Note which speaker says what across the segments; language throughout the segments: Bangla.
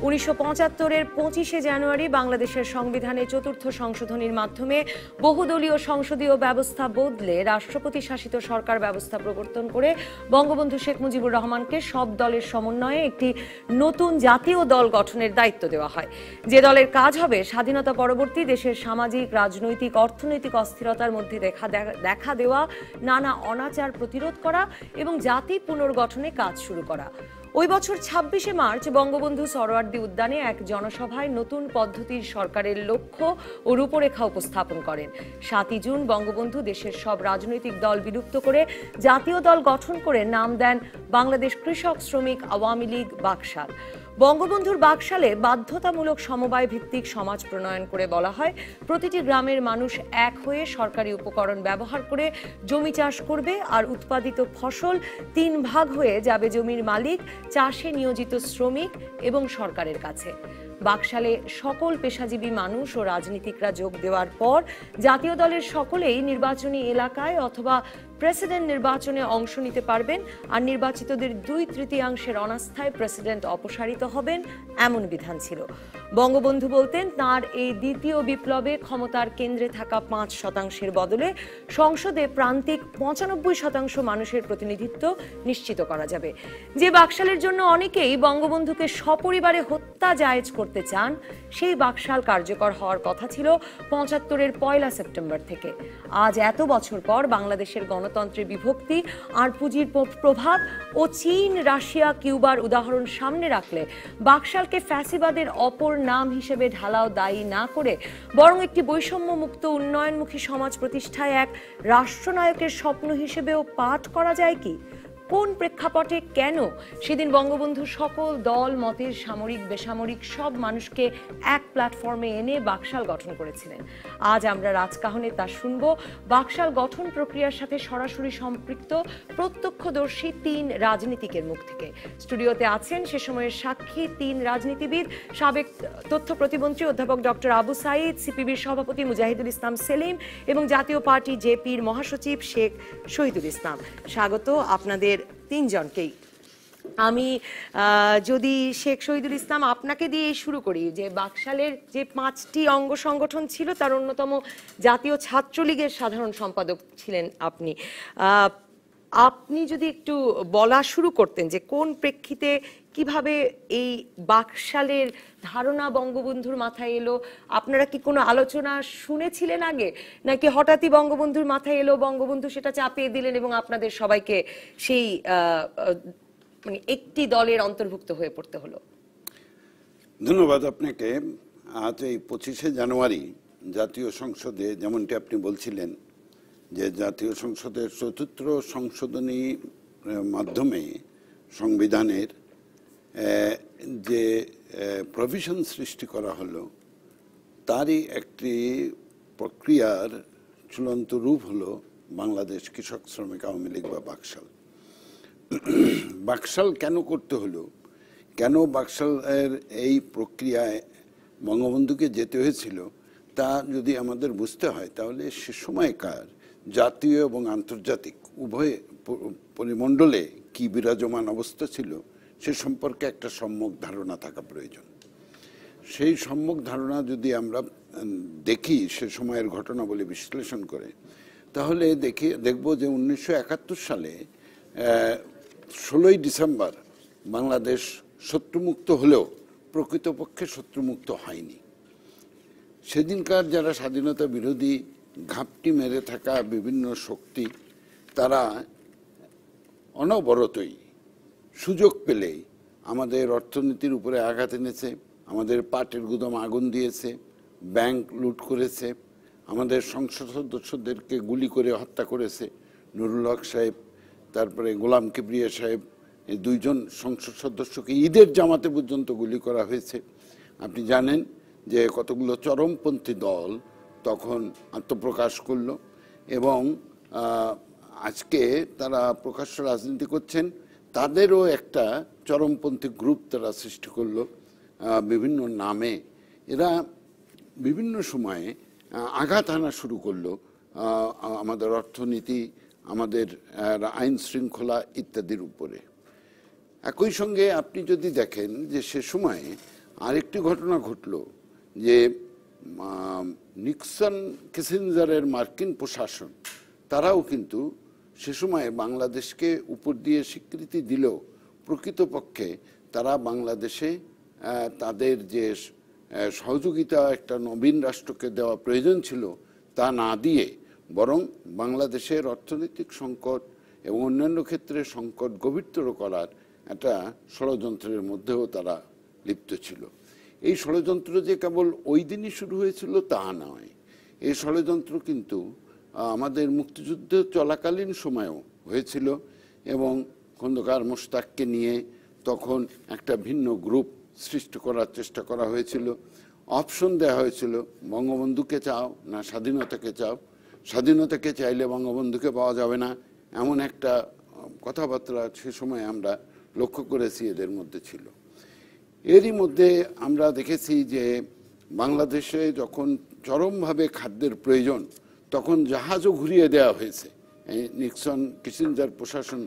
Speaker 1: 1975-এর 25শে জানুয়ারি বাংলাদেশের সংবিধানে চতুর্থ সংশোধনীর মাধ্যমে বহুদলীয় সংসদীয় ব্যবস্থা বদলে রাষ্ট্রপতি শাসিত সরকার ব্যবস্থা প্রবর্তন করে বঙ্গবন্ধু শেখ মুজিবুর রহমানকে সব দলের সমন্বয়ে একটি নতুন জাতীয় দল গঠনের দায়িত্ব দেওয়া হয়, যে দলের কাজ হবে স্বাধীনতা পরবর্তী দেশের সামাজিক, রাজনৈতিক, অর্থনৈতিক অস্থিরতার মধ্যে দেখা দেওয়া নানা অনাচার প্রতিরোধ করা এবং জাতি পুনর্গঠনে কাজ শুরু করা। ওই বছর 26শে মার্চ বঙ্গবন্ধু সরোয়ার্দী উদ্যানে এক জনসভায় নতুন পদ্ধতির সরকারের লক্ষ্য ও রূপরেখা উপস্থাপন করেন। 7ই জুন বঙ্গবন্ধু দেশের সব রাজনৈতিক দল বিলুপ্ত করে জাতীয় দল গঠন করে নাম দেন বাংলাদেশ কৃষক শ্রমিক আওয়ামী লীগ বাকশাল। বঙ্গবন্ধুর বাকশালে বাধ্যতামূলক সমবায় ভিত্তিক সমাজ প্রণয়ন করে বলা হয়, প্রতিটি গ্রামের মানুষ এক হয়ে সরকারি উপকরণ ব্যবহার করে জমি চাষ করবে আর উৎপাদিত ফসল 3 ভাগ হয়ে যাবে জমির মালিক, চাষে নিয়োজিত শ্রমিক এবং সরকারের কাছে। বাকশালে সকল পেশাজীবী মানুষ ও রাজনীতিকরা যোগ দেওয়ার পর জাতীয় দলের সকলেই নির্বাচনী এলাকায় অথবা প্রেসিডেন্ট নির্বাচনে অংশ নিতে পারবেন আর নির্বাচিতদের 2/3 অনাস্থায় প্রেসিডেন্ট অপসারিত হবেন, এমন বিধান ছিল। বঙ্গবন্ধু বলতেন, তার এই দ্বিতীয় বিপ্লবে ক্ষমতার কেন্দ্রে থাকা 5% বদলে সংসদে প্রান্তিক 95% মানুষের প্রতিনিধিত্ব নিশ্চিত করা যাবে। যে বাকশালের জন্য অনেকেই বঙ্গবন্ধুকে সপরিবারে হত্যা জায়েজ করতে চান, সেই বাকশাল কার্যকর হওয়ার কথা ছিল 75-এর 1 সেপ্টেম্বর থেকে। আজ এত বছর পর বাংলাদেশের গণতন্ত্রের বিভক্তি আর পুঁজির প্রভাব ও চীন, রাশিয়া, কিউবার উদাহরণ সামনে রাখলে বাকশালকে ফ্যাসিবাদের অপর নাম হিসেবে ঢালাও দায়ী না করে বরং একটি বৈষম্যমুক্ত উন্নয়নমুখী সমাজ প্রতিষ্ঠায় এক রাষ্ট্রনায়কের স্বপ্ন হিসেবেও পাঠ করা যায় কি? কোন প্রেক্ষাপটে, কেন সেদিন বঙ্গবন্ধু সকল দল মতের, সামরিক বেসামরিক সব মানুষকে এক প্ল্যাটফর্মে এনে বাকশাল গঠন করেছিলেন? আজ আমরা রাজকাহনে তা শুনব বাকশাল গঠন প্রক্রিয়ার সাথে সরাসরি সম্পৃক্ত প্রত্যক্ষদর্শী 3 রাজনীতিকের মুখ থেকে। স্টুডিওতে আছেন সে সময়ের সাক্ষী 3 রাজনীতিবিদ, সাবেক তথ্য প্রতিমন্ত্রী অধ্যাপক ডক্টর আবু সাঈদ, সিপিবির সভাপতি মুজাহিদুল ইসলাম সেলিম এবং জাতীয় পার্টি জেপির মহাসচিব শেখ শহীদুল ইসলাম। স্বাগত আপনাদের 3 জনকেই। আমি যদি শেখ শহীদুল ইসলাম আপনাকে দিয়ে শুরু করি, যে বাকশালের যে 5টি অঙ্গ সংগঠন ছিল তার অন্যতম জাতীয় ছাত্রলীগের সাধারণ সম্পাদক ছিলেন আপনি। আপনি যদি একটু বলা শুরু করতেন যে কোন প্রেক্ষিতে কিভাবে এই বাকশালের ধারণা বঙ্গবন্ধুর মাথায় এলো? আপনারা কি কোনো আলোচনা শুনেছিলেন আগে, নাকি হঠাৎই বঙ্গবন্ধুর মাথায় এলো, বঙ্গবন্ধু সেটা চাপিয়ে দিলেন এবং আপনাদের সবাইকে সেই মানে একটি দলের অন্তর্ভুক্ত হয়ে পড়তে হলো?
Speaker 2: ধন্যবাদ আপনাকে। আজ এই 25শে জানুয়ারি জাতীয় সংসদে, যেমনটি আপনি বলছিলেন যে জাতীয় সংসদের চতুর্থ সংশোধনী মাধ্যমে সংবিধানের যে প্রভিশন সৃষ্টি করা হলো, তারই একটি প্রক্রিয়ার চূড়ান্ত রূপ হলো বাংলাদেশ কৃষক শ্রমিক আওয়ামী লীগ বা বাকশাল। বাকশাল কেন করতে হলো, কেন বাকশালের এই প্রক্রিয়ায় বঙ্গবন্ধুকে যেতে হয়েছিল, তা যদি আমাদের বুঝতে হয় তাহলে সে সময়কার জাতীয় এবং আন্তর্জাতিক উভয় পরিমণ্ডলে কি বিরাজমান অবস্থা ছিল সে সম্পর্কে একটা সম্যক ধারণা থাকা প্রয়োজন। সেই সম্যক ধারণা যদি আমরা দেখি সে সময়ের ঘটনাবলী বিশ্লেষণ করে, তাহলে দেখব যে 1971 সালে 16ই ডিসেম্বর বাংলাদেশ শত্রুমুক্ত হলেও প্রকৃতপক্ষে শত্রুমুক্ত হয়নি। সেদিনকার যারা স্বাধীনতা বিরোধী ঘাপটি মেরে থাকা বিভিন্ন শক্তি, তারা অনবরতই সুযোগ পেলেই আমাদের অর্থনীতির উপরে আঘাত এনেছে, আমাদের পাটের গুদাম আগুন দিয়েছে, ব্যাংক লুট করেছে, আমাদের সংসদ সদস্যদেরকে গুলি করে হত্যা করেছে। নুরুল হক সাহেব, তারপরে গোলাম কিবরিয়া সাহেব, এই 2 জন সংসদ সদস্যকে ঈদের জামাতে পর্যন্ত গুলি করা হয়েছে। আপনি জানেন যে কতগুলো চরমপন্থী দল তখন আত্মপ্রকাশ করলো এবং আজকে তারা প্রকাশ্য রাজনীতি করছেন। তাদেরও একটা চরমপন্থী গ্রুপ তারা সৃষ্টি করলো বিভিন্ন নামে। এরা বিভিন্ন সময়ে আঘাত হানা শুরু করলো আমাদের অর্থনীতি, আমাদের আইন শৃঙ্খলা ইত্যাদির উপরে। একই সঙ্গে আপনি যদি দেখেন যে সে সময়ে আরেকটি ঘটনা ঘটল যে নিক্সন কিসিঞ্জারের মার্কিন প্রশাসন তারাও কিন্তু সে সময় বাংলাদেশকে উপর দিয়ে স্বীকৃতি দিলেও প্রকৃতপক্ষে তারা বাংলাদেশে তাদের যে সহযোগিতা একটা নবীন রাষ্ট্রকে দেওয়া প্রয়োজন ছিল তা না দিয়ে বরং বাংলাদেশের অর্থনৈতিক সংকট এবং অন্যান্য ক্ষেত্রে সংকট গভীরতর করার একটা ষড়যন্ত্রের মধ্যেও তারা লিপ্ত ছিল। এই ষড়যন্ত্র যে কেবল ওই দিনই শুরু হয়েছিল তা নয়, এই ষড়যন্ত্র কিন্তু আমাদের মুক্তিযুদ্ধ চলাকালীন সময়েও হয়েছিল এবং খন্দকার মোশতাককে নিয়ে তখন একটা ভিন্ন গ্রুপ সৃষ্টি করার চেষ্টা করা হয়েছিল। অপশন দেওয়া হয়েছিল, বঙ্গবন্ধুকে চাও না স্বাধীনতাকে চাও, স্বাধীনতাকে চাইলে বঙ্গবন্ধুকে পাওয়া যাবে না, এমন একটা কথাবার্তা সে সময় আমরা লক্ষ্য করেছি এদের মধ্যে ছিল। এরই মধ্যে আমরা দেখেছি যে বাংলাদেশে যখন চরমভাবে খাদ্যের প্রয়োজন তখন জাহাজও ঘুরিয়ে দেওয়া হয়েছে। এই নিক্সন কিসিঞ্জার প্রশাসন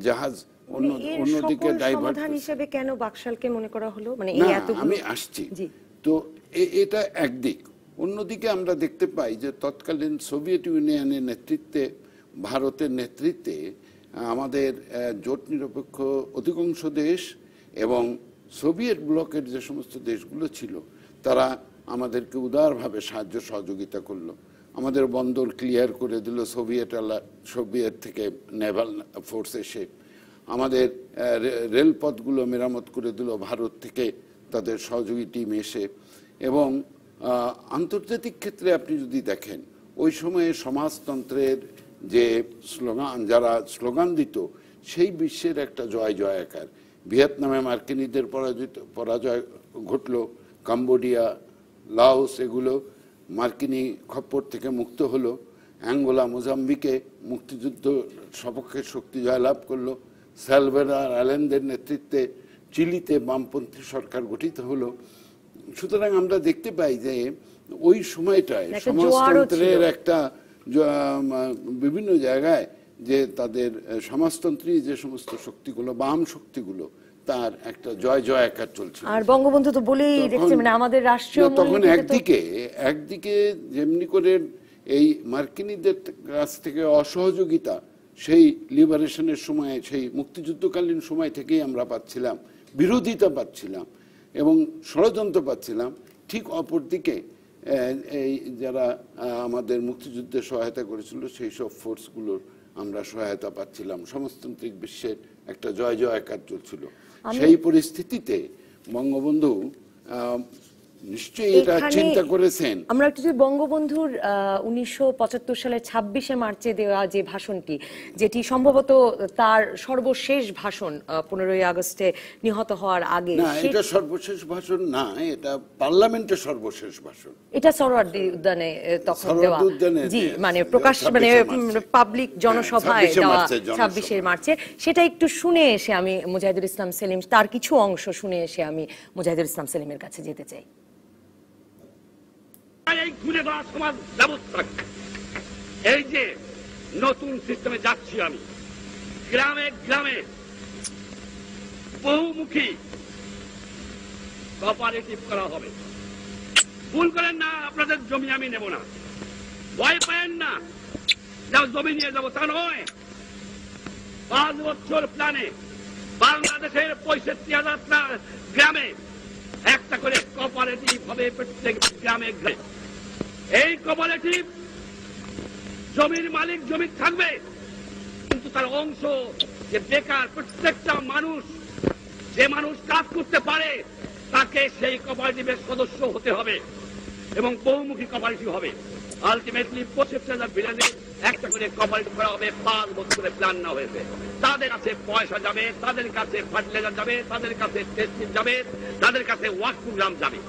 Speaker 2: জাহাজ অন্যদিকে ডাইভার্ট
Speaker 1: হিসেবে কেন বাকশালকে মনে করা হলো, মানে
Speaker 2: আমি আসছি। তো এটা একদিক। অন্যদিকে আমরা দেখতে পাই যে তৎকালীন সোভিয়েত ইউনিয়নের নেতৃত্বে, ভারতের নেতৃত্বে আমাদের জোট নিরপেক্ষ অধিকাংশ দেশ এবং সোভিয়েত ব্লকের যে সমস্ত দেশগুলো ছিল তারা আমাদেরকে উদারভাবে সাহায্য সহযোগিতা করলো। আমাদের বন্দর ক্লিয়ার করে দিল সোভিয়েত থেকে নেভাল ফোর্স এসে, আমাদের রেলপথগুলো মেরামত করে দিল ভারত থেকে তাদের সহযোগী টিম এসে। এবং আন্তর্জাতিক ক্ষেত্রে আপনি যদি দেখেন ওই সময়ে সমাজতন্ত্রের যে স্লোগান, যারা স্লোগান দিত সেই বিশ্বের একটা জয় জয়াকার। ভিয়েতনামে মার্কিনীদের পরাজয় ঘটল, কম্বোডিয়া, লাওস এগুলো মার্কিনী খপ্পর থেকে মুক্ত হলো, অ্যাঙ্গোলা মোজাম্বিকে মুক্তিযুদ্ধ সপক্ষে শক্তি জয়লাভ করলো, সালভাদর আলেন্দের নেতৃত্বে চিলিতে বামপন্থী সরকার গঠিত হলো। সুতরাং আমরা দেখতে পাই যে ওই সময়টায় সমাজতন্ত্রের একটা বিভিন্ন জায়গায় যে তাদের সমাজতন্ত্রী যে সমস্ত শক্তিগুলো, বাম শক্তিগুলো, তার একটা জয় জয়াকার চলছে।
Speaker 1: আর বঙ্গবন্ধু তো বলেই রেখেছে, মানে আমাদের রাষ্ট্রীয়
Speaker 2: তখন একদিকে যেমনি করে এই মার্কিনীদের কাছ থেকে অসহযোগিতা সেই লিবারেশনের সময়, সেই মুক্তিযুদ্ধকালীন সময় থেকেই আমরা পাচ্ছিলাম, বিরোধিতা পাচ্ছিলাম এবং ষড়যন্ত্র পাচ্ছিলাম। ঠিক অপরদিকে এই যারা আমাদের মুক্তিযুদ্ধে সহায়তা করেছিল সেই সব ফোর্সগুলোর আমরা সহায়তা পাচ্ছিলাম। সমাজতান্ত্রিক বিশ্বের একটা জয় জয়কার চলছিল। সেই পরিস্থিতিতে বঙ্গবন্ধু নিশ্চয়ই এটা চিন্তা করেছেন।
Speaker 1: আমরা একটু যদি বঙ্গবন্ধুর 1975 সালের 26শে মার্চে দেওয়া যে ভাষণটি, যেটি সম্ভবত তার সর্বশেষ ভাষণ 15ই আগস্টে নিহত হওয়ার আগে,
Speaker 2: না এটা সর্বশেষ ভাষণ না, এটা পার্লামেন্টের সর্বশেষ ভাষণ।
Speaker 1: এটা সরোয়ার্দী উদ্যানে তখন দেওয়া, জি মানে প্রকাশ, মানে পাবলিক জনসভায় দেওয়া 26শে মার্চে। সেটা একটু শুনে এসে আমি মুজাহিদুল ইসলাম সেলিম, তার কিছু অংশ শুনে এসে আমি মুজাহিদুল ইসলাম সেলিমের কাছে যেতে চাই।
Speaker 3: এই ঘুরে দেওয়া সমাজ ব্যবস্থা, এই যে নতুন সিস্টেমে যাচ্ছি আমি, গ্রামে গ্রামে বহুমুখী কোঅপারেটিভ করা হবে। ভুল করেন না, আপনাদের জমি আমি নেব না, ভয় পায়েন না, জমি নিয়ে যাবো তা নয়। 5 বছর প্ল্যানে বাংলাদেশের 65,000 গ্রামে একটা করে কোঅপারেটিভ হবে, প্রত্যেক গ্রামে গ্রামে। এই কোঅপারেটিভ জমির মালিক জমি থাকবে, কিন্তু তার অংশ যে বেকার প্রত্যেকটা মানুষ, যে মানুষ কাজ করতে পারে তাকে সেই কোঅপারেটিভের সদস্য হতে হবে এবং বহুমুখী কোঅপারেটিভ হবে। আলটিমেটলি 25,000 বিলিয়নে একটা করে কোঅপারেটিভ করা হবে। 5 বছরে প্ল্যান না হয়েছে, তাদের কাছে পয়সা যাবে, তাদের কাছে ফার্টিলাইজার যাবে, তাদের কাছে টেস্টিং যাবে, তাদের কাছে ওয়ার্ক প্রোগ্রাম যাবে।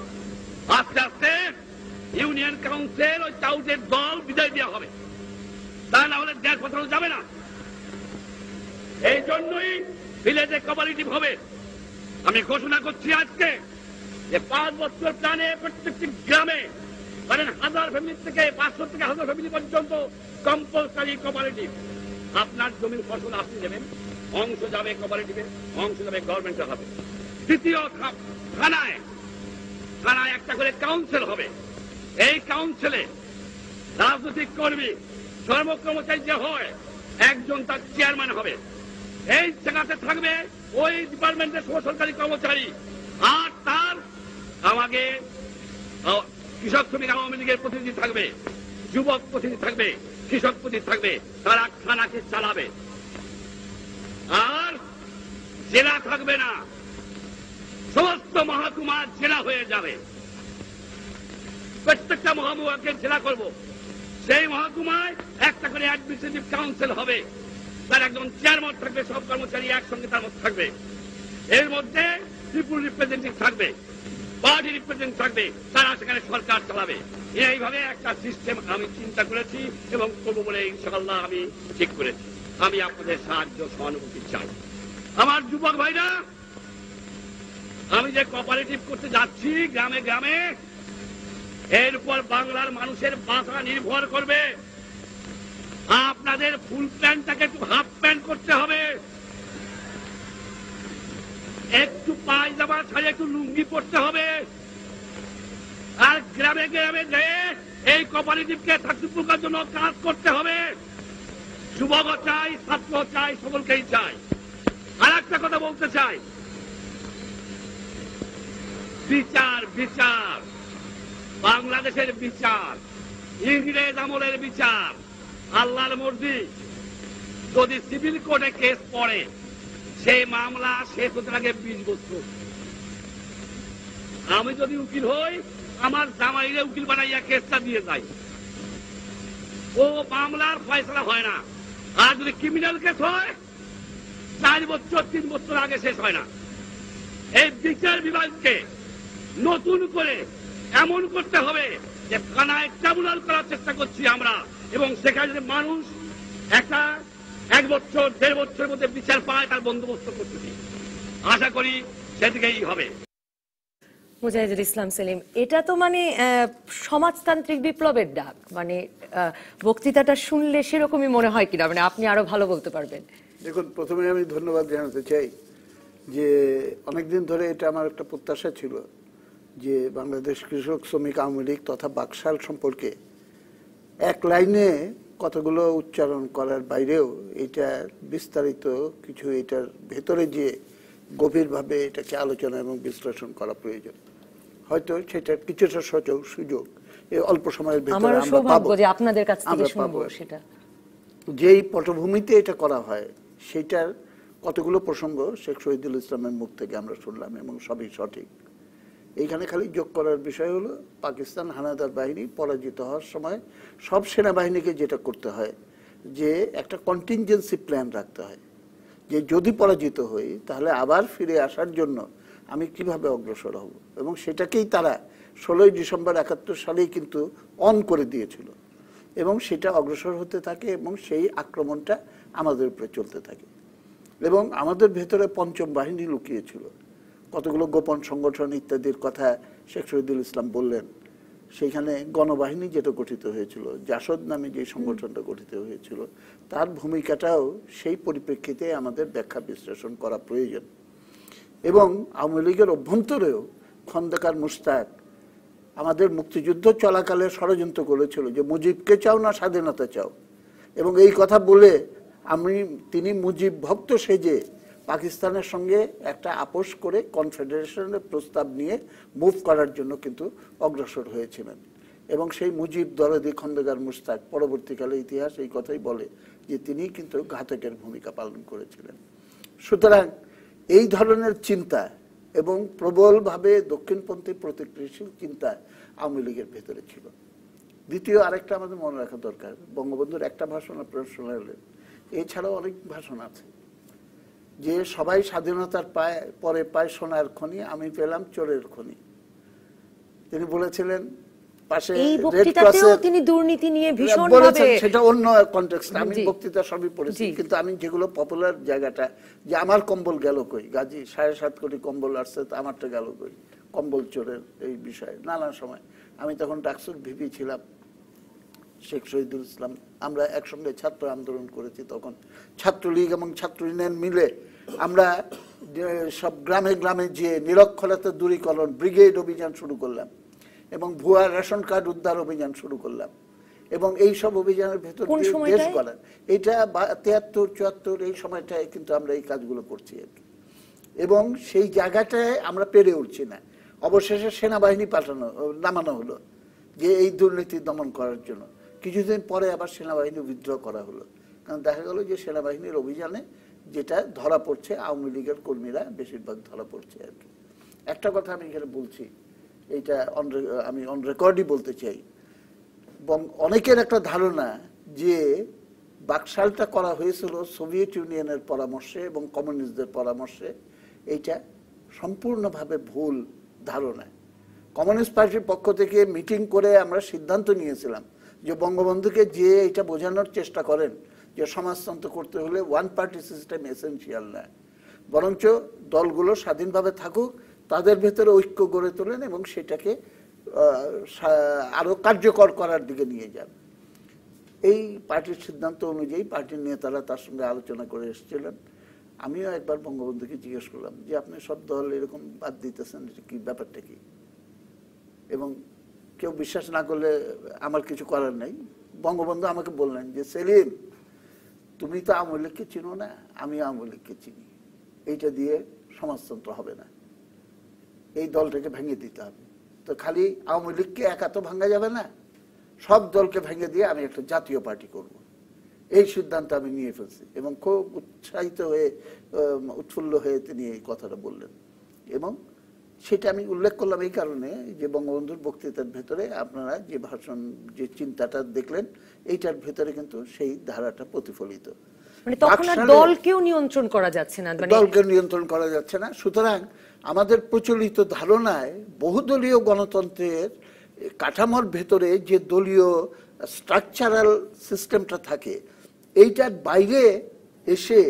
Speaker 3: আস্তে আস্তে ইউনিয়ন কাউন্সিল ওই টাউটের দল বিদায় দেওয়া হবে, তা না হলে দেশ পাঠানো যাবে না। এই জন্যই ভিলেজে কোঅপারেটিভ হবে। আমি ঘোষণা করছি আজকে যে 5 বছর প্ল্যানে প্রত্যেকটি গ্রামে, মানে 1000 ফ্যামিলি থেকে 500 থেকে 1000 ফ্যামিলি পর্যন্ত কম্পালসারি কোঅপারেটিভ। আপনার জমির ফসল আপনি দেবেন, অংশ যাবে কোঅপারেটিভে, অংশ যাবে গভর্নমেন্টের হাতে। দ্বিতীয় থানায় একটা করে কাউন্সিল হবে। এই কাউন্সিলে রাজনৈতিক কর্মী, কর্মচারী যে হয় একজন তার চেয়ারম্যান হবে। এই জায়গাতে থাকবে ওই ডিপার্টমেন্টের সরকারি কর্মচারী, আর তার আমাকে কৃষক শ্রমিক আওয়ামী লীগের প্রতিনিধি থাকবে, যুবক প্রতিনিধি থাকবে, কৃষক প্রতিনিধি থাকবে। তারা খানাকে চালাবে। আর জেলা থাকবে না, সমস্ত মহকুমা জেলা হয়ে যাবে। প্রত্যেকটা মহকুমাকে জেলা করব। সেই মহকুমায় একটা করে অ্যাডমিনিস্ট্রেটিভ কাউন্সিল হবে, তার একজন চেয়ারম্যান থাকবে, সব কর্মচারী একসঙ্গে তার মধ্যে থাকবে। এর মধ্যে পিপুল রিপ্রেজেন্টেটিভ থাকবে, পার্টি রিপ্রেজেন্টেটিভ থাকবে, তারা সেখানে সরকার চালাবে। এইভাবে একটা সিস্টেম আমি চিন্তা করেছি এবং করবো বলে ইনশাআল্লাহ আমি ঠিক করেছি। আমি আপনাদের সাহায্য সহানুভূতি চাই। আমার যুবক ভাইরা, আমি যে কোঅপারেটিভ করতে যাচ্ছি গ্রামে গ্রামে, এর উপর বাংলার মানুষের বাঁচা নির্ভর করবে। আপনাদের ফুল প্যান্টটাকে একটু হাফ প্যান্ট করতে হবে, একটু পায়জামা ছাড়িয়ে একটু লুঙ্গি পড়তে হবে। আর গ্রামে গ্রামে যেয়ে এই কোঅপারেটিভকে থাকার জন্য কাজ করতে হবে। যুবক চাই, ছাত্র চাই, সকলকেই চাই। আর একটা কথা বলতে চাই, বিচার বিচার, বাংলাদেশের বিচার, ইংরেজ আমলের বিচার, আল্লাহর মর্জি। যদি সিভিল কোর্টে কেস পড়ে, সেই মামলা শেষ হতে লাগে 20 বছর। আমি যদি উকিল হই, আমার জামাইরে উকিল বানাইয়া কেসটা দিয়ে যাই, ও মামলার ফয়সালা হয় না। আর যদি ক্রিমিনাল কেস হয়, 4 বছর 3 বছর আগে শেষ হয় না। এই বিচার বিভাগকে নতুন করে এমন করতে হবে যে থানায় ট্রাইব্যুনাল করার চেষ্টা করছি আমরা, এবং সেখানে মানুষ একটা 1 বছর 1.5 বছরের মধ্যে বিচার পায়, তার বন্দোবস্ত করতেছি। আশা করি সেদিকেই হবে।
Speaker 1: মুজাহিদুল ইসলাম সেলিম, এটা তো মানে সমাজতান্ত্রিক বিপ্লবের ডাক। মানে বক্তৃতাটা শুনলে সেরকমই মনে হয় কিনা, মানে আপনি আরো ভালো বলতে পারবেন।
Speaker 4: দেখুন, প্রথমে আমি ধন্যবাদ জানাতে চাই যে অনেকদিন ধরে এটা আমার একটা প্রত্যাশা ছিল যে বাংলাদেশ কৃষক শ্রমিক আওয়ামী লীগ তথা বাকশাল সম্পর্কে এক লাইনে কতগুলো উচ্চারণ করার বাইরেও এটা বিস্তারিত কিছু, এটার ভেতরে যে গভীরভাবে এটাকে আলোচনা এবং বিশ্লেষণ করা প্রয়োজন। হয়তো সেটার কিছুটা সুযোগ এই অল্প সময়ের ভেতরে আমরা পাবো,
Speaker 1: যে আপনাদের কাছ থেকে শুনবো। সেটা
Speaker 4: যেই পটভূমিতে এটা করা হয় সেটার কতগুলো প্রসঙ্গ শেখ শহীদুল ইসলামের মুখ থেকে আমরা শুনলাম, এবং সবই সঠিক। এইখানে খালি যোগ করার বিষয় হলো, পাকিস্তান হানাদার বাহিনী পরাজিত হওয়ার সময় সব সেনাবাহিনীকে যেটা করতে হয় যে একটা কন্টিনজেন্সি প্ল্যান রাখতে হয়, যে যদি পরাজিত হই তাহলে আবার ফিরে আসার জন্য আমি কিভাবে অগ্রসর হব। এবং সেটাকেই তারা 16ই ডিসেম্বর 71 সালেই কিন্তু অন করে দিয়েছিল, এবং সেটা অগ্রসর হতে থাকে, এবং সেই আক্রমণটা আমাদের উপরে চলতে থাকে। এবং আমাদের ভেতরে পঞ্চম বাহিনী লুকিয়েছিল, কতগুলো গোপন সংগঠন ইত্যাদির কথা শেখ শহীদুল ইসলাম বললেন। সেইখানে গণবাহিনী যেটা গঠিত হয়েছিল, জাসদ নামে যে সংগঠনটা গঠিত হয়েছিল, তার ভূমিকাটাও সেই পরিপ্রেক্ষিতে আমাদের ব্যাখ্যা বিশ্লেষণ করা প্রয়োজন। এবং আওয়ামী লীগের অভ্যন্তরেও খন্দকার মুশতাক আমাদের মুক্তিযুদ্ধ চলাকালে ষড়যন্ত্র করেছিল যে মুজিবকে চাও না স্বাধীনতা চাও, এবং এই কথা বলে তিনি মুজিব ভক্ত সেজে পাকিস্তানের সঙ্গে একটা আপোষ করে কনফেডারেশনের প্রস্তাব নিয়ে মুভ করার জন্য কিন্তু অগ্রসর হয়েছিলেন। এবং সেই মুজিব দরদি খন্দকার মুশতাক পরবর্তীকালে ইতিহাস এই কথাই বলে যে তিনি কিন্তু ঘাতকের ভূমিকা পালন করেছিলেন। সুতরাং এই ধরনের চিন্তা এবং প্রবলভাবে দক্ষিণপন্থী প্রতিক্রিয়াশীল চিন্তা আওয়ামী লীগের ভেতরে ছিল। দ্বিতীয় আরেকটা আমাদের মনে রাখা দরকার, বঙ্গবন্ধুর একটা ভাষণ আপনারা শুনলেন, এছাড়াও অনেক ভাষণ আছে যে সবাই স্বাধীনতার পরে পায় সোনার খনি, আমি পেলাম চোরের খনি। তিনি বলেছিলেন পাশে রেড ক্রসের,
Speaker 1: তিনি দুর্নীতি নিয়ে ভীষণভাবে,
Speaker 4: সেটা অন্য কনটেক্সট, আমি বক্তৃতা সবই পড়েছি, কিন্তু আমি যেগুলো পপুলার জায়গাটা, যে আমার কম্বল গেল কই, গাজী 7.5 কোটি কম্বল আসছে, তো আমারটা গেল কই, কম্বল চোরের এই বিষয়ে নানা সময়। আমি তখন ডাকসুর ভিপি ছিলাম, শেখ শহীদুল ইসলাম, আমরা একসঙ্গে ছাত্র আন্দোলন করেছি। তখন ছাত্রলীগ এবং ছাত্র ইউনিয়ন মিলে আমরা সব গ্রামে গ্রামে যে নিরক্ষরতা দূরীকরণ ব্রিগেড অভিযান শুরু করলাম। এবং ভুয়া রেশন কার্ড উদ্ধার অভিযান শুরু করলাম, এবং এই সব অভিযানের ভেতর
Speaker 1: কোন
Speaker 4: দিয়ে
Speaker 1: সময়টায়?
Speaker 4: দেশ গড়া, এটা 73-74 এই সময়টায় কিন্তু আমরা এই কাজগুলো করছি আর কি। এবং সেই জায়গাটায় আমরা পেরে উঠছি না, অবশেষে সেনাবাহিনী নামানো হলো যে এই দুর্নীতি দমন করার জন্য। কিছুদিন পরে আবার সেনাবাহিনী উইথড্র করা হলো, কারণ দেখা গেল যে সেনাবাহিনীর অভিযানে যেটা ধরা পড়ছে আওয়ামী লীগের কর্মীরা বেশিরভাগ ধরা পড়ছে আর কি। একটা কথা আমি এখানে বলছি, এইটা আমি অন রেকর্ডই বলতে চাই, অনেকের একটা ধারণা যে বাকশালটা করা হয়েছিল সোভিয়েত ইউনিয়নের পরামর্শে এবং কমিউনিস্টদের পরামর্শে, এইটা সম্পূর্ণভাবে ভুল ধারণা। কমিউনিস্ট পার্টির পক্ষ থেকে মিটিং করে আমরা সিদ্ধান্ত নিয়েছিলাম যে বঙ্গবন্ধুকে যে এটা বোঝানোর চেষ্টা করেন যে সমাজতন্ত্র করতে হলে ওয়ান পার্টি সিস্টেম এসেনশিয়াল না, বরঞ্চ দলগুলো স্বাধীনভাবে থাকুক, তাদের ভেতরে ঐক্য গড়ে তোলেন এবং সেটাকে আরো কার্যকর করার দিকে নিয়ে যান। এই পার্টির সিদ্ধান্ত অনুযায়ী পার্টির নেতারা তার সঙ্গে আলোচনা করে এসেছিলেন। আমিও একবার বঙ্গবন্ধুকে জিজ্ঞেস করলাম যে আপনি সব দল এরকম বাদ দিতেছেন, এটা কি, ব্যাপারটা কি? এবং কেউ বিশ্বাস না করলে আমার কিছু করার নেই, বঙ্গবন্ধু আমাকে বললেন যে সেলিম, তুমি তো আওয়ামী লীগকে চিনো না, আমি আওয়ামী লীগকে চিনি, এইটা দিয়ে সমাজতন্ত্র হবে না, এই দলটাকে ভেঙে দিতে হবে। তো খালি আওয়ামী লীগকে একা তো ভাঙা যাবে না, সব দলকে ভেঙে দিয়ে আমি একটা জাতীয় পার্টি করব, এই সিদ্ধান্ত আমি নিয়ে ফেলছি। এবং খুব উৎসাহিত হয়ে উৎফুল্ল হয়ে তিনি এই কথাটা বললেন। এবং সেটা আমি উল্লেখ করলাম এই কারণে যে বঙ্গবন্ধুর বক্তৃতার ভেতরে আপনারা যে ভাষণ, যে চিন্তাটা দেখলেন, এইটার ভেতরে কিন্তু সেই ধারাটা প্রতিফলিত।
Speaker 1: মানে তখন আর দলকেও নিয়ন্ত্রণ করা যাচ্ছে না,
Speaker 4: দলকে নিয়ন্ত্রণ করা যাচ্ছে না। সুতরাং আমাদের প্রচলিত ধারণায় বহুদলীয় গণতন্ত্রের কাঠামোর ভেতরে যে দলীয় স্ট্রাকচারাল সিস্টেমটা থাকে, এইটার বাইরে এসে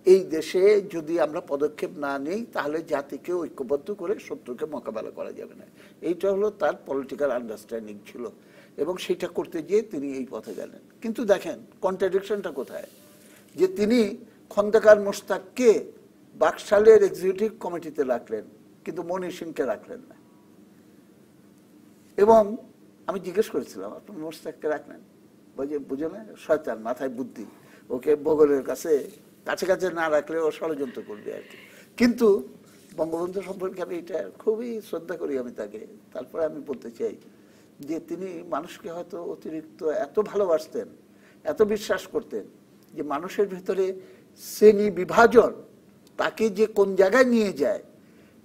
Speaker 4: এই দেশে যদি আমরা পদক্ষেপ না নিই তাহলে জাতিকে ঐক্যবদ্ধ করে শত্রুকে মোকাবেলা করা যাবে না। এইটা হলো তার পলিটিক্যাল আন্ডারস্ট্যান্ডিং ছিল, এবং সেটা করতে গিয়ে তিনি এই পথে গেলেন। কিন্তু দেখেন কন্ট্রাডিকশনটা কোথায়, যে তিনি খন্দকার মোশতাককে বাকশালের এক্সিকিউটিভ কমিটিতে রাখলেন কিন্তু মনির সিংকে রাখলেন না। এবং আমি জিজ্ঞেস করেছিলাম, আপনি মোশতাককে রাখলেন? বলছে বুঝে না, শয়তান, মাথায় বুদ্ধি, ওকে বগলের কাছে কাছে কাছে না রাখলে ও ষড়যন্ত্র করবে আর কি। কিন্তু বঙ্গবন্ধু সম্পর্কে আমি এটা খুবই শ্রদ্ধা করি আমি তাকে। তারপরে আমি বলতে চাই যে তিনি মানুষকে হয়তো অতিরিক্ত এত ভালোবাসতেন, এত বিশ্বাস করতেন যে মানুষের ভেতরে শ্রেণী বিভাজন তাকে যে কোন জায়গায় নিয়ে যায়,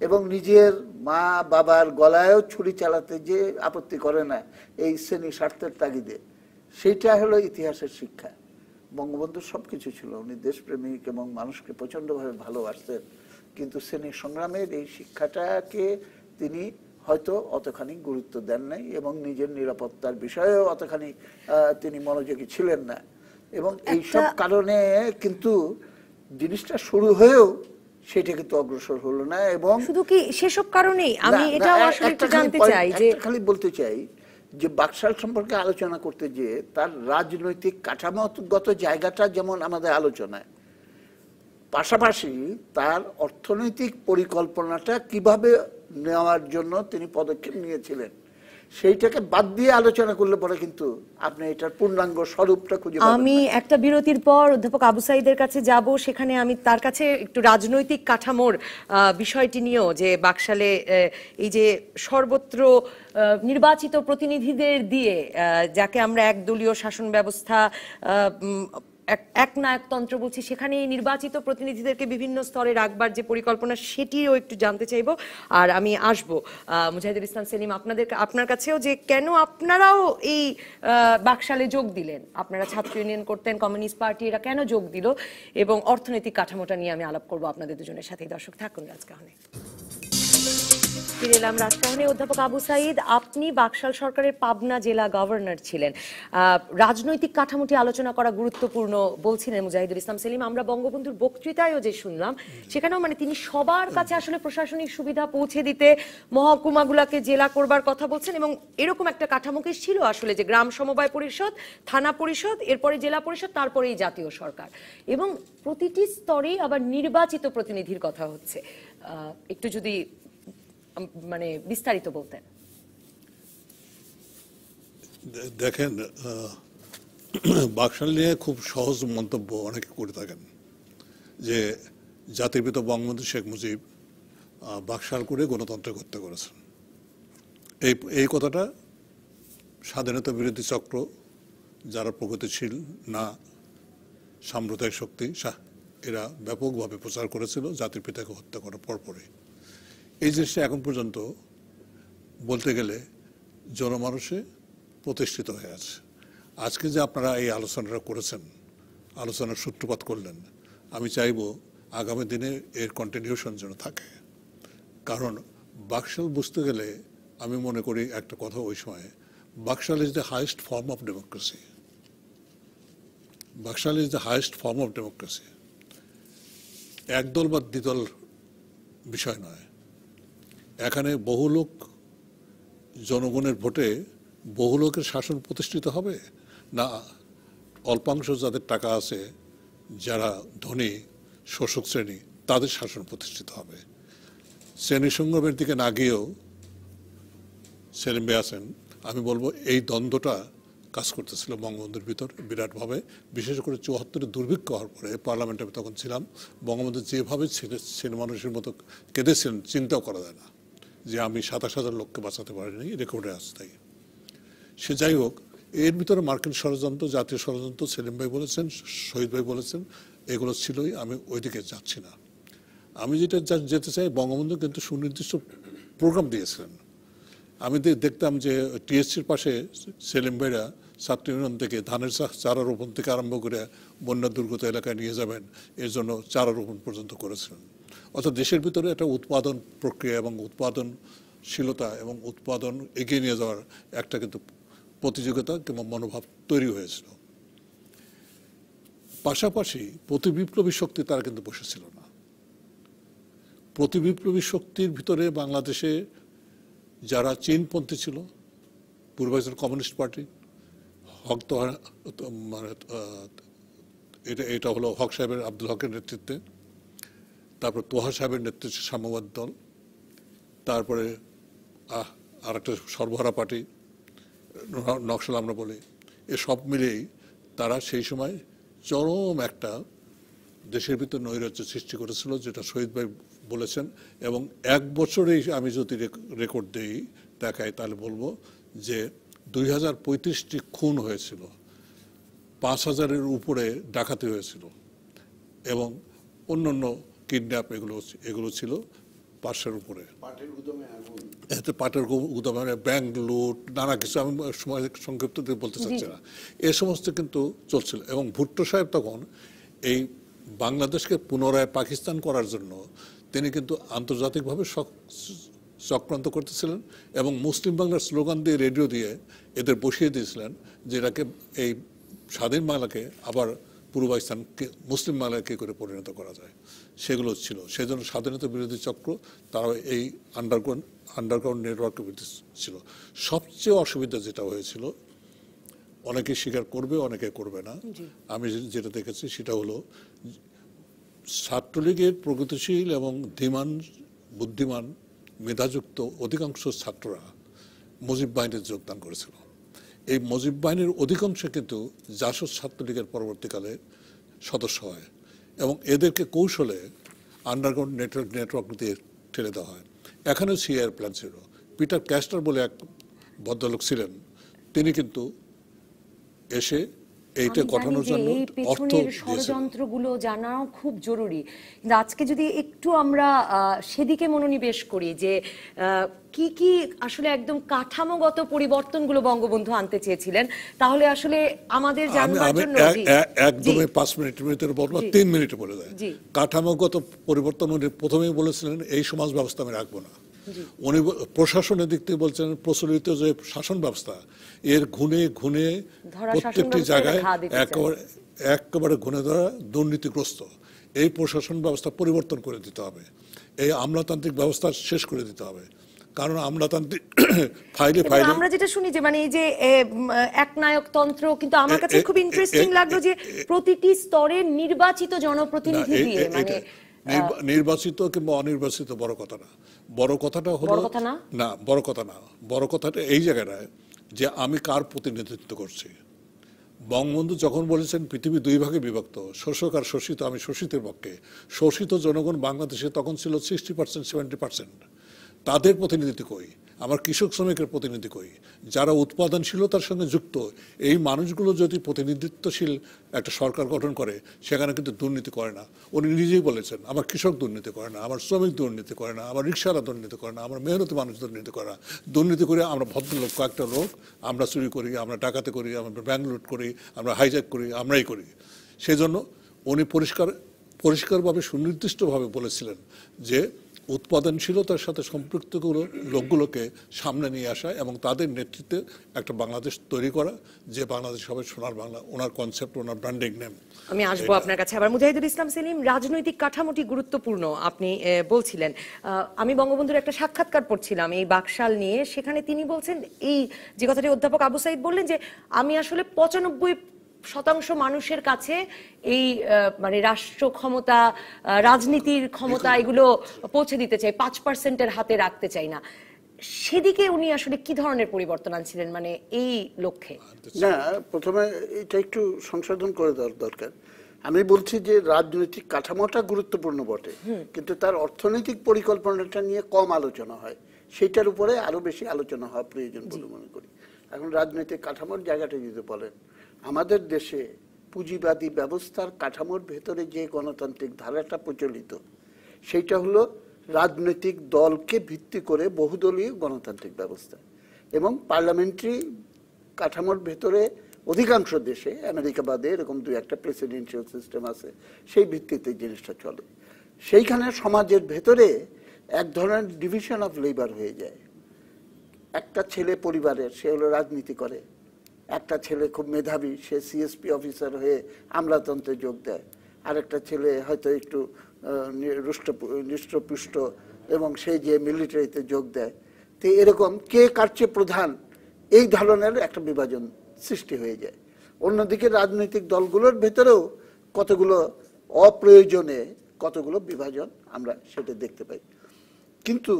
Speaker 4: এবং নিজের মা বাবার গলায়ও ছুরি চালাতে যে আপত্তি করে না এই শ্রেণী স্বার্থের তাগিদে, সেইটা হলো ইতিহাসের শিক্ষা। বঙ্গবন্ধুর সবকিছু ছিল, উনি দেশপ্রেমিক এবং মানুষকে প্রচন্ডভাবে ভালোবাসতেন, কিন্তু শ্রেণী সংগ্রামের এই শিক্ষাটাকে তিনি হয়তো অতখানি গুরুত্ব দেন নাই, এবং নিজের নিরাপত্তার বিষয়েও অতখানি তিনি মনোযোগী ছিলেন না। এবং এইসব কারণে কিন্তু জিনিসটা শুরু হয়েও সেটা কিন্তু অগ্রসর হলো না। এবং
Speaker 1: শুধু কি সেসব কারণেই আমি এটাও আসলে একটু জানতে চাই যে
Speaker 4: খালি বলতে চাই যে বাকশাল সম্পর্কে আলোচনা করতে যে তার রাজনৈতিক কাঠামোগত জায়গাটা যেমন আমাদের আলোচনায়, পাশাপাশি তার অর্থনৈতিক পরিকল্পনাটা কিভাবে নেওয়ার জন্য তিনি পদক্ষেপ নিয়েছিলেন সেইটাকে বাদ দিয়ে আলোচনা করলে পরে কিন্তু আপনি এটার পূর্ণাঙ্গ স্বরূপটা খুঁজে পাবেন।
Speaker 1: আমি একটা বিরতির পর অধ্যাপক আবু সাঈদের কাছে যাব, সেখানে আমি তার কাছে একটু রাজনৈতিক কাঠামোর বিষয়টি নিয়েও, যে বাকশালে এই যে সর্বত্র নির্বাচিত প্রতিনিধিদের দিয়ে যাকে আমরা একদলীয় শাসন ব্যবস্থা, একনায়কতন্ত্র বলছি, সেখানে এই নির্বাচিত প্রতিনিধিদেরকে বিভিন্ন স্তরে রাখবার যে পরিকল্পনা, সেটিও একটু জানতে চাইবো। আর আমি আসবো মুজাহিদুল ইসলাম সেলিম আপনার কাছেও, যে কেন আপনারাও এই বাকশালে যোগ দিলেন, আপনারা ছাত্র ইউনিয়ন করতেন, কমিউনিস্ট পার্টি, এরা কেন যোগ দিল, এবং অর্থনৈতিক কাঠামোটা নিয়ে আমি আলাপ করবো আপনাদের দুজনের সাথেই। দর্শক থাকুন রাজকাহনে। ফিরে এলাম রাজকাহনে। অধ্যাপক আবু সাঈদ, আপনি বাকশাল সরকারের পাবনা জেলা গভর্নর ছিলেন, রাজনৈতিক কাঠামোটি আলোচনা করা গুরুত্বপূর্ণ বলছিলেন মুজাহিদুল ইসলাম সেলিম। আমরা বঙ্গবন্ধুর বক্তৃতায়ও যে শুনলাম, সেখানেও মানে তিনি সবার কাছে আসলে প্রশাসনিক সুবিধা পৌঁছে দিতে মহকুমাগুলোকে জেলা করবার কথা বলছেন, এবং এরকম একটা কাঠামোকে ছিল আসলে, যে গ্রাম সমবায় পরিষদ, থানা পরিষদ, এরপরে জেলা পরিষদ, তারপরে এই জাতীয় সরকার, এবং প্রতিটি স্তরে আবার নির্বাচিত প্রতিনিধির কথা হচ্ছে। একটু যদি মানে বিস্তারিত বলতেন।
Speaker 5: দেখেন, বাকশাল নিয়ে খুব সহজ মন্তব্য অনেকে করে থাকেন যে জাতির পিতা বঙ্গবন্ধু শেখ মুজিব বাকশাল করে গণতন্ত্র হত্যা করেছেন। এই কথাটা স্বাধীনতা বিরোধী চক্র, যারা প্রগতিশীল না, সাম্প্রদায়িক শক্তি, এরা ব্যাপকভাবে প্রচার করেছিল জাতির পিতাকে হত্যা করার পরপরই। এই জিনিসটা এখন পর্যন্ত বলতে গেলে জনমানুষে প্রতিষ্ঠিত হয়ে আছে। আজকে যে আপনারা এই আলোচনাটা করেছেন, আলোচনার সূত্রপাত করলেন, আমি চাইব আগামী দিনে এর কন্টিনিউশন যেন থাকে। কারণ বাকশাল বুঝতে গেলে আমি মনে করি একটা কথা ওই সময়, Baksal is the highest form of democracy. Baksal is the highest form of democracy. একদল বা দ্বিদল বিষয় নয়। এখানে বহু লোক, জনগণের ভোটে বহু লোকের শাসন প্রতিষ্ঠিত হবে না অল্পাংশ যাদের টাকা আছে, যারা ধনী শোষক শ্রেণী, তাদের শাসন প্রতিষ্ঠিত হবে। শ্রেণী সংগ্রামের দিকে না গিয়েও সেলিম ভাই আছেন, আমি বলবো এই দ্বন্দ্বটা কাজ করতেছিল বঙ্গবন্ধুর ভিতর বিরাটভাবে। বিশেষ করে ৭৪-এর দুর্ভিক্ষ হওয়ার পরে পার্লামেন্টে আমি তখন ছিলাম, বঙ্গবন্ধু যেভাবে ছেলে মানুষের মতো কেঁদেছিলেন চিন্তাও করা যায় না, যে আমি ২৭,০০০ লোককে বাঁচাতে পারিনি, রেকর্ডে আছে তাই। সে যাই হোক, এর ভিতরে মার্কিন ষড়যন্ত্র, জাতীয় ষড়যন্ত্র, সেলিম ভাই বলেছেন, শহীদ ভাই বলেছেন, এগুলো ছিলই। আমি ওইদিকে যাচ্ছি না। আমি যেটা যেতে চাই, বঙ্গবন্ধু কিন্তু সুনির্দিষ্ট প্রোগ্রাম দিয়েছিলেন। আমি দেখতাম যে টিএসসির পাশে সেলিম ভাইরা ছাত্র ইউনিয়ন থেকে ধানের চারা রোপণ থেকে আরম্ভ করে বন্যা দুর্গত এলাকায় নিয়ে যাবেন, এর জন্য চারা রোপণ পর্যন্ত করেছিলেন। অর্থাৎ দেশের ভিতরে একটা উৎপাদন প্রক্রিয়া এবং উৎপাদনশীলতা এবং উৎপাদন এগিয়ে নিয়ে যাওয়ার একটা কিন্তু প্রতিযোগিতা কিংবা মনোভাব তৈরি হয়েছিল। পাশাপাশি প্রতিবিপ্লবী শক্তি তারা কিন্তু বসেছিল না। প্রতিবিপ্লবী শক্তির ভিতরে বাংলাদেশে যারা চীনপন্থী ছিল, পূর্বাঞ্চল কমিউনিস্ট পার্টি, হক মানে এটা হলো হক সাহেবের, আব্দুল হকের নেতৃত্বে, তারপর তোহা সাহেবের নেতৃত্বে সাম্যবাদ দল, তারপরে আর একটা সর্বহারা পার্টি, নকশাল আমরা বলি, এসব মিলেই তারা সেই সময় চরম একটা দেশের ভিতর নৈরাজ্য সৃষ্টি করেছিল, যেটা শহীদ ভাই বলেছেন। এবং এক বছরেই আমি যদি রেকর্ড দিই দেখাই, তাহলে বলবো যে ২০35টি খুন হয়েছিল, ৫,০০০-এর উপরে ডাকাতি হয়েছিল এবং অন্যান্য কিডন্যাপ, এগুলো ছিল ৫০০-এর উপরে। এতে পাটের গুদামে ব্যাংক লুট, নানা কিছু, আমি সময় সংক্ষিপ্ত বলতে চাচ্ছি না, এ সমস্ত কিন্তু চলছিল। এবং ভুট্টো সাহেব তখন এই বাংলাদেশকে পুনরায় পাকিস্তান করার জন্য তিনি কিন্তু আন্তর্জাতিকভাবে চক্রান্ত করতেছিলেন এবং মুসলিম বাংলার স্লোগান দিয়ে, রেডিও দিয়ে এদের বসিয়ে দিয়েছিলেন যে এটাকে, এই স্বাধীন বাংলাকে আবার পূর্ব পাকিস্তানকে মুসলিম বাংলায় কী করে পরিণত করা যায়, সেগুলো ছিল। সেই জন্য স্বাধীনতা বিরোধী চক্র তারা এই আন্ডারগ্রাউন্ড নেটওয়ার্কের ভিত্তি ছিল। সবচেয়ে অসুবিধা যেটা হয়েছিল, অনেকে স্বীকার করবে, অনেকে করবে না, আমি যেটা দেখেছি সেটা হলো ছাত্রলীগের প্রগতিশীল এবং ধীমান, বুদ্ধিমান, মেধাযুক্ত অধিকাংশ ছাত্ররা মুজিব বাহিনীতে যোগদান করেছিল। এই মুজিব বাহিনীর অধিকাংশ কিন্তু জাসদ ছাত্রলীগের পরবর্তীকালে সদস্য হয় এবং এদেরকে কৌশলে আন্ডারগ্রাউন্ড নেটওয়ার্ক দিয়ে ঠেলে দেওয়া হয়। এখানেও সিআইয়ের প্ল্যান ছিল। পিটার ক্যাস্টার বলে এক ভদ্রলোক ছিলেন, তিনি কিন্তু এসে এইটা গঠনের জন্য অর্থ
Speaker 1: ষড়যন্ত্রগুলো জানাও খুব জরুরি। কিন্তু আজকে যদি একটু আমরা সেদিকে মনোনিবেশ করি যে কি কি আসলে একদম কাঠামোগত পরিবর্তনগুলো বঙ্গবন্ধু আনতে চেয়েছিলেন, তাহলে আসলে আমাদের জানবার জন্য
Speaker 5: একদমই 5 মিনিটের ভিতরে বলবো, 3 মিনিটে বলে দেয়। কাঠামোগত পরিবর্তন উনি প্রথমেই বলেছিলেন, এই সমাজ ব্যবস্থা আমি রাখবো না। উনি প্রশাসনের দিক থেকে বলছেন, প্রচলিত যে শাসন ব্যবস্থা, এর ঘুণে ঘুণে প্রত্যেকটি জায়গায় একেবারে ঘুণে ধরা দুর্নীতিগ্রস্ত, এই প্রশাসন ব্যবস্থা পরিবর্তন করে দিতে হবে, এই আমলাতান্ত্রিক ব্যবস্থা শেষ করে দিতে হবে। কারণ আমলাতান্ত্রিক ফাইলে
Speaker 1: আমরা যেটা শুনি যে মানে এই যে একনায়কতন্ত্র, কিন্তু আমার কাছে খুব ইন্টারেস্টিং লাগলো যে প্রতিটি স্তরে নির্বাচিত জনপ্রতিনিধি দিয়ে, মানে
Speaker 5: নির্বাচিত কিংবা অনির্বাচিত বড় কথা না, বড় কথাটা হলো না, বড় কথা না, বড় কথাটা এই জায়গাটায় যে আমি কার প্রতিনিধিত্ব করছি। বঙ্গবন্ধু যখন বলেছেন পৃথিবী দুই ভাগে বিভক্ত, শোষক আর শোষিত, আমি শোষিতের পক্ষে। শোষিত জনগণ বাংলাদেশে তখন ছিল 60% 70%। তাদের প্রতিনিধিত্ব কই? আমার কৃষক শ্রমিকের প্রতিনিধি কই? যারা উৎপাদনশীলতার সঙ্গে যুক্ত, এই মানুষগুলো যদি প্রতিনিধিত্বশীল একটা সরকার গঠন করে, সেখানে কিন্তু দুর্নীতি করে না। উনি নিজেই বলেছেন, আমার কৃষক দুর্নীতি করে না, আমার শ্রমিক দুর্নীতি করে না, আমার রিক্সাওয়ালা দুর্নীতি করে না, আমার মেহনতি মানুষ দুর্নীতি করে না। দুর্নীতি করে আমরা ভদ্রলোক, কয়েকটা লোক, আমরা চুরি করি, আমরা ডাকাতি করি, আমরা ব্যাংক লুট করি, আমরা হাইজ্যাক করি, আমরাই করি। সেজন্য উনি পরিষ্কারভাবে সুনির্দিষ্টভাবে বলেছিলেন যে উৎপাদনশীলতার সাথে সম্পৃক্ত লোকগুলোকে সামনে নিয়ে আসা এবং তাদের নেতৃত্বে একটা বাংলাদেশ তৈরি করা, যে বাংলাদেশ হবে সোনার বাংলা, ওনার কনসেপ্ট, ওনার ব্র্যান্ডিং নেম।
Speaker 1: আমি আসবো আপনার কাছে আবার। মুজাহিদুল ইসলাম সেলিম, রাজনৈতিক কাঠামোটি গুরুত্বপূর্ণ আপনি বলছিলেন। আমি বঙ্গবন্ধুর একটা সাক্ষাৎকার পড়ছিলাম এই বাকশাল নিয়ে, সেখানে তিনি বলছেন এই যে কথাটি অধ্যাপক আবু সাইদ বললেন, যে আমি আসলে 95% মানুষের কাছে এই মানে রাষ্ট্র ক্ষমতা, রাজনীতির ক্ষমতা এগুলো পৌঁছে দিতে চাই, 5%-এর হাতে রাখতে চাই না। সেদিকে উনি আসলে কি ধরনের পরিবর্তন আনছিলেন মানে এই লক্ষ্যে?
Speaker 4: না, প্রথমে এটা একটু সংশোধন করে দেওয়ার দরকার। আমি বলছি যে রাজনৈতিক কাঠামোটা গুরুত্বপূর্ণ বটে, কিন্তু তার অর্থনৈতিক পরিকল্পনাটা নিয়ে কম আলোচনা হয়, সেটার উপরে আরো বেশি আলোচনা হওয়া প্রয়োজন বলে মনে করি। এখন রাজনৈতিক কাঠামোর জায়গাটা যদি বলেন, আমাদের দেশে পুঁজিবাদী ব্যবস্থার কাঠামোর ভেতরে যে গণতান্ত্রিক ধারাটা প্রচলিত, সেইটা হলো রাজনৈতিক দলকে ভিত্তি করে বহুদলীয় গণতান্ত্রিক ব্যবস্থা, এবং পার্লামেন্টারি কাঠামোর ভেতরে অধিকাংশ দেশে, আমেরিকা বাদে এরকম দুই একটা প্রেসিডেন্সিয়াল সিস্টেম আছে, সেই ভিত্তিতে জিনিসটা চলে। সেইখানে সমাজের ভেতরে এক ধরনের ডিভিশন অফ লেবার হয়ে যায়। একটা ছেলে পরিবারের, সে হলো রাজনীতি করে, একটা ছেলে খুব মেধাবী, সে সিএসপি অফিসার হয়ে আমলাতন্ত্রে যোগ দেয়, আরেকটা ছেলে হয়তো একটু হৃষ্টপুষ্ট এবং সে যে মিলিটারিতে যোগ দেয়। তো এরকম কে কার চেয়ে প্রধান, এই ধরনের একটা বিভাজন সৃষ্টি হয়ে যায়। অন্যদিকে রাজনৈতিক দলগুলোর ভেতরেও কতগুলো অপ্রয়োজনে কতগুলো বিভাজন আমরা সেটা দেখতে পাই। কিন্তু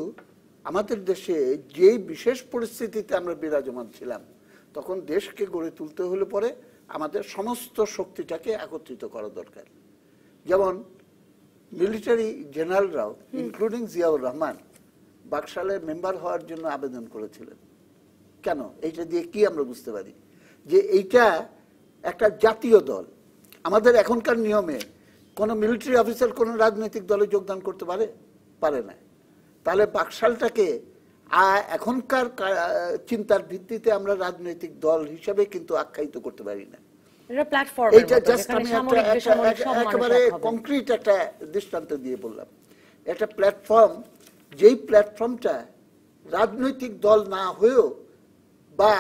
Speaker 4: আমাদের দেশে যেই বিশেষ পরিস্থিতিতে আমরা বিরাজমান ছিলাম, তখন দেশকে গড়ে তুলতে হলে পরে আমাদের সমস্ত শক্তিটাকে একত্রিত করা দরকার। যেমন মিলিটারি জেনারেলরাও, ইনক্লুডিং জিয়াউর রহমান, বাকশালের মেম্বার হওয়ার জন্য আবেদন করেছিলেন। কেন? এইটা দিয়ে কি আমরা বুঝতে পারি? যে এইটা একটা জাতীয় দল। আমাদের এখনকার নিয়মে কোনো মিলিটারি অফিসার কোনো রাজনৈতিক দলে যোগদান করতে পারে না। তাহলে বাকশালটাকে এখনকার চিন্তার ভিত্তিতে আমরা রাজনৈতিক দল হিসাবে কিন্তু আখ্যায়িত করতে পারি না। এইটা জাস্ট আমি একেবারে কংক্রিট একটা দৃষ্টান্ত দিয়ে বললাম। একটা প্ল্যাটফর্ম, যেই প্ল্যাটফর্মটা রাজনৈতিক দল না হয়েও বা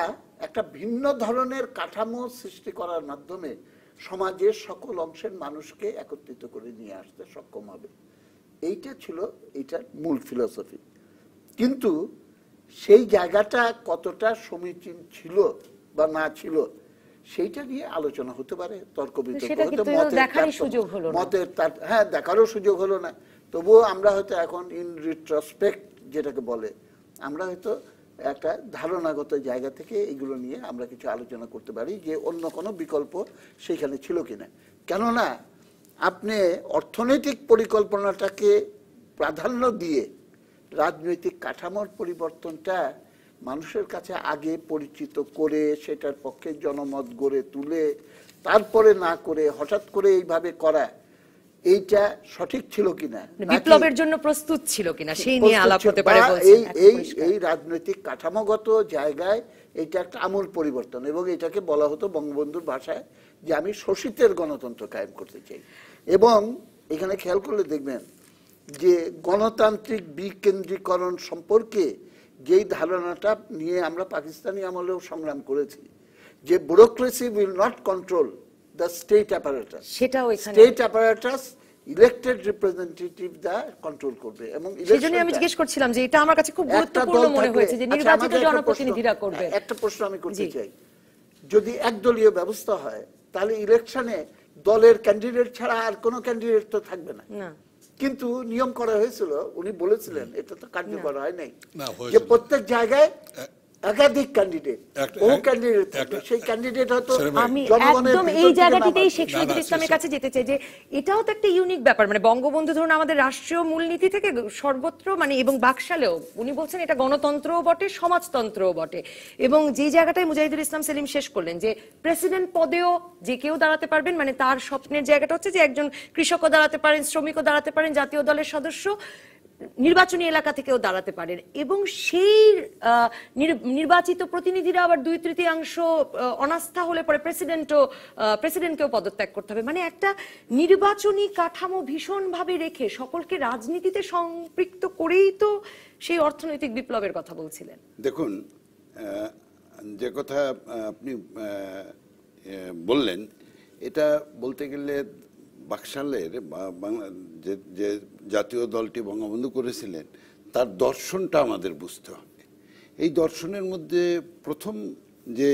Speaker 4: একটা ভিন্ন ধরনের কাঠামো সৃষ্টি করার মাধ্যমে সমাজের সকল অংশের মানুষকে একত্রিত করে নিয়ে আসতে সক্ষম হবে, এইটা ছিল এইটার মূল ফিলসফি। কিন্তু সেই জায়গাটা কতটা সমীচীন ছিল বা না ছিল, সেইটা নিয়ে আলোচনা হতে পারে, তর্ক বিতর্ক হতে, মতের হ্যাঁ দেখারও সুযোগ হলো না। তবুও আমরা হয়তো এখন ইন রিট্রোস্পেক্ট যেটাকে বলে, আমরা হয়তো একটা ধারণাগত জায়গা থেকে এগুলো নিয়ে আমরা কিছু আলোচনা করতে পারি যে অন্য কোনো বিকল্প সেইখানে ছিল কিনা। কেননা আপনি অর্থনৈতিক পরিকল্পনাটাকে প্রাধান্য দিয়ে রাজনৈতিক কাঠামোর পরিবর্তনটা মানুষের কাছে আগে পরিচিত করে সেটার পক্ষে জনমত গড়ে তুলে তারপরে না করে হঠাৎ করে এইভাবে করা, এইটা সঠিক ছিল কিনা,
Speaker 1: বিপ্লবের জন্য প্রস্তুত ছিল কিনা, সেই নিয়ে আলাপ হতে পারে।
Speaker 4: এই রাজনৈতিক কাঠামোগত জায়গায় এইটা একটা আমূল পরিবর্তন, এবং এটাকে বলা হতো বঙ্গবন্ধুর ভাষায় যে আমি শোষিতের গণতন্ত্র কায়েম করতে চাই। এবং এখানে খেয়াল করলে দেখবেন যে গণতান্ত্রিক বিকেন্দ্রীকরণ সম্পর্কে যেই ধারণাটা নিয়ে আমরা পাকিস্তানি আমলেও সংগ্রাম করেছি, যে bureaucracy will not control the state apparatus, state apparatus elected representative দা কন্ট্রোল করবে। এবং
Speaker 1: সেজন্য আমি জিজ্ঞেস করছিলাম যে এটা আমার কাছে খুব গুরুত্বপূর্ণ মনে হয়েছে যে নির্বাচিত জনপ্রতিনিধিরা করবে।
Speaker 4: একটা প্রশ্ন আমি করতে চাই, যদি একদলীয় ব্যবস্থা হয় তাহলে ইলেকশনে দলের ক্যান্ডিডেট ছাড়া আর কোনো ক্যান্ডিডেট তো থাকবে না। কিন্তু নিয়ম করা হয়েছিল, উনি বলেছিলেন, এটা তো কার্যকর হয় নাই, যে প্রত্যেক জায়গায় একাধিক ক্যান্ডিডেট, ও ক্যান্ডিডেট থাকবে, সেই ক্যান্ডিডেট হয়তো
Speaker 1: আমি
Speaker 4: জনগণের
Speaker 1: একদম
Speaker 4: ভিতর
Speaker 1: এই
Speaker 4: থেকে
Speaker 1: জায়গাটিতেই
Speaker 4: নামাবে।
Speaker 1: শেখ শহীদুল ইসলামের কাছে যেতে চাই যে এটাও তো একটা ইউনিক ব্যাপার, মানে বঙ্গবন্ধু ধরুন আমাদের রাষ্ট্রীয় মূলনীতি থেকে সর্বত্র মানে এবং বাকশালেও উনি বলছেন এটা গণতন্ত্রও বটে সমাজতন্ত্রও বটে, এবং যে জায়গাটায় মুজাহিদুল ইসলাম সেলিম শেষ করলেন যে প্রেসিডেন্ট পদেও যে কেউ দাঁড়াতে পারবেন, মানে তার স্বপ্নের জায়গাটা হচ্ছে যে একজন কৃষকও দাঁড়াতে পারেন, শ্রমিকও দাঁড়াতে পারেন, জাতীয় দলের সদস্য নির্বাচনী এলাকা থেকেও দাঁড়াতে পারেন, এবং সেই নির্বাচিত প্রতিনিধিরা আবার 2/3 অনাস্থা হলে পরে প্রেসিডেন্টকেও পদত্যাগ করতে হবে। মানে একটা নির্বাচনী কাঠামো ভীষণভাবে রেখে সকলকে রাজনীতিতে সম্পৃক্ত করেই তো সেই অর্থনৈতিক বিপ্লবের কথা বলছিলেন।
Speaker 2: দেখুন, যে কথা আপনি বললেন, এটা বলতে গেলে বাকশালের যে জাতীয় দলটি বঙ্গবন্ধু করেছিলেন তার দর্শনটা আমাদের বুঝতে হবে। এই দর্শনের মধ্যে প্রথম যে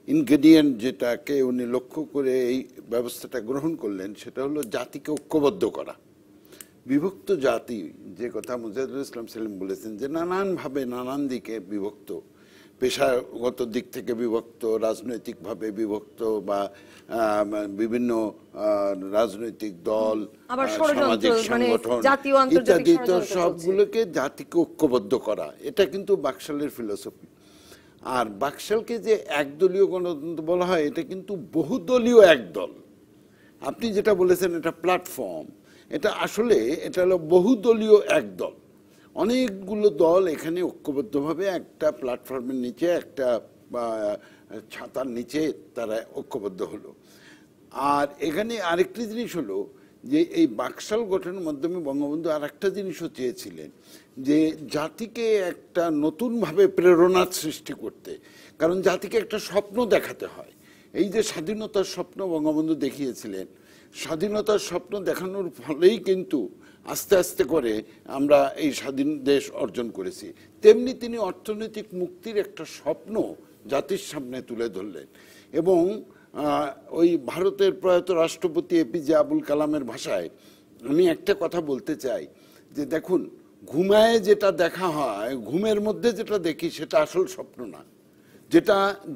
Speaker 2: ইনগ্রেডিয়েন্ট যেটাকে উনি লক্ষ্য করে এই ব্যবস্থাটা গ্রহণ করলেন সেটা হলো জাতিকে ঐক্যবদ্ধ করা। বিভক্ত জাতি, যে কথা মুজাহিদুল ইসলাম সেলিম বলেছেন, যে নানানভাবে নানান দিকে বিভক্ত, পেশাগত দিক থেকে বিভক্ত, রাজনৈতিকভাবে বিভক্ত, বা বিভিন্ন রাজনৈতিক দল, সামাজিক সংগঠন ইত্যাদি, তো সবগুলোকে জাতিকে ঐক্যবদ্ধ করা, এটা কিন্তু বাকশালের ফিলোসফি। আর বাকশালকে যে একদলীয় গণতন্ত্র বলা হয়, এটা কিন্তু বহুদলীয় একদল। আপনি যেটা বলেছেন এটা প্ল্যাটফর্ম, এটা আসলে এটা হলো বহুদলীয় একদল। অনেকগুলো দল এখানে ঐক্যবদ্ধভাবে একটা প্ল্যাটফর্মের নিচে, একটা ছাতার নিচে তারা ঐক্যবদ্ধ হলো। আর এখানে আরেকটি জিনিস হলো যে এই বাকশাল গঠনের মাধ্যমে বঙ্গবন্ধু আর একটা জিনিসও চেয়েছিলেন, যে জাতিকে একটা নতুনভাবে প্রেরণার সৃষ্টি করতে। কারণ জাতিকে একটা স্বপ্ন দেখাতে হয়। এই যে স্বাধীনতার স্বপ্ন বঙ্গবন্ধু দেখিয়েছিলেন, স্বাধীনতার স্বপ্ন দেখানোর ফলেই কিন্তু আস্তে আস্তে করে আমরা এই স্বাধীন দেশ অর্জন করেছি। তেমনি তিনি অর্থনৈতিক মুক্তির একটা স্বপ্ন জাতির সামনে তুলে ধরলেন। এবং ওই ভারতের প্রয়াত রাষ্ট্রপতি এপিজে আবুল কালামের ভাষায় আমি একটা কথা বলতে চাই, যে দেখুন, ঘুমায় যেটা দেখা হয়, ঘুমের মধ্যে যেটা দেখি সেটা আসল স্বপ্ন না।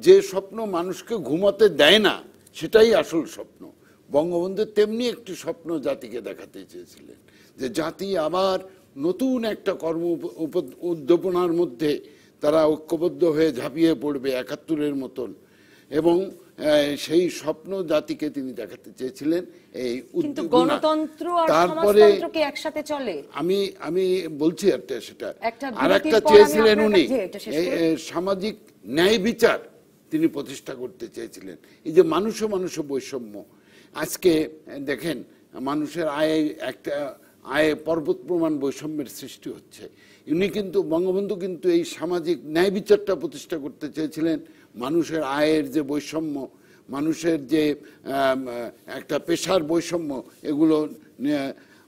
Speaker 2: যে স্বপ্ন মানুষকে ঘুমাতে দেয় না সেটাই আসল স্বপ্ন। বঙ্গবন্ধু তেমনি একটি স্বপ্ন জাতিকে দেখাতে চেয়েছিলেন, যে জাতি আবার নতুন একটা কর্ম উদ্দীপনার মধ্যে তারা ঐক্যবদ্ধ হয়ে ঝাঁপিয়ে পড়বে ৭১-এর মতন, এবং সেই স্বপ্ন জাতিকে তিনি দেখাতে চেয়েছিলেন। এই
Speaker 1: গণতন্ত্র আর সমাজতন্ত্র কি একসাথে চলে?
Speaker 2: আমি বলছি সেটা আর একটা চেয়েছিলেন উনি, সামাজিক ন্যায় বিচার তিনি প্রতিষ্ঠা করতে চেয়েছিলেন। এই যে মানুষে বৈষম্য, আজকে দেখেন মানুষের আয়ে পর্বত প্রমাণ বৈষম্যের সৃষ্টি হচ্ছে। উনি কিন্তু বঙ্গবন্ধু কিন্তু এই সামাজিক ন্যায় বিচারটা প্রতিষ্ঠা করতে চেয়েছিলেন। মানুষের আয়ের যে বৈষম্য, মানুষের যে একটা পেশার বৈষম্য, এগুলো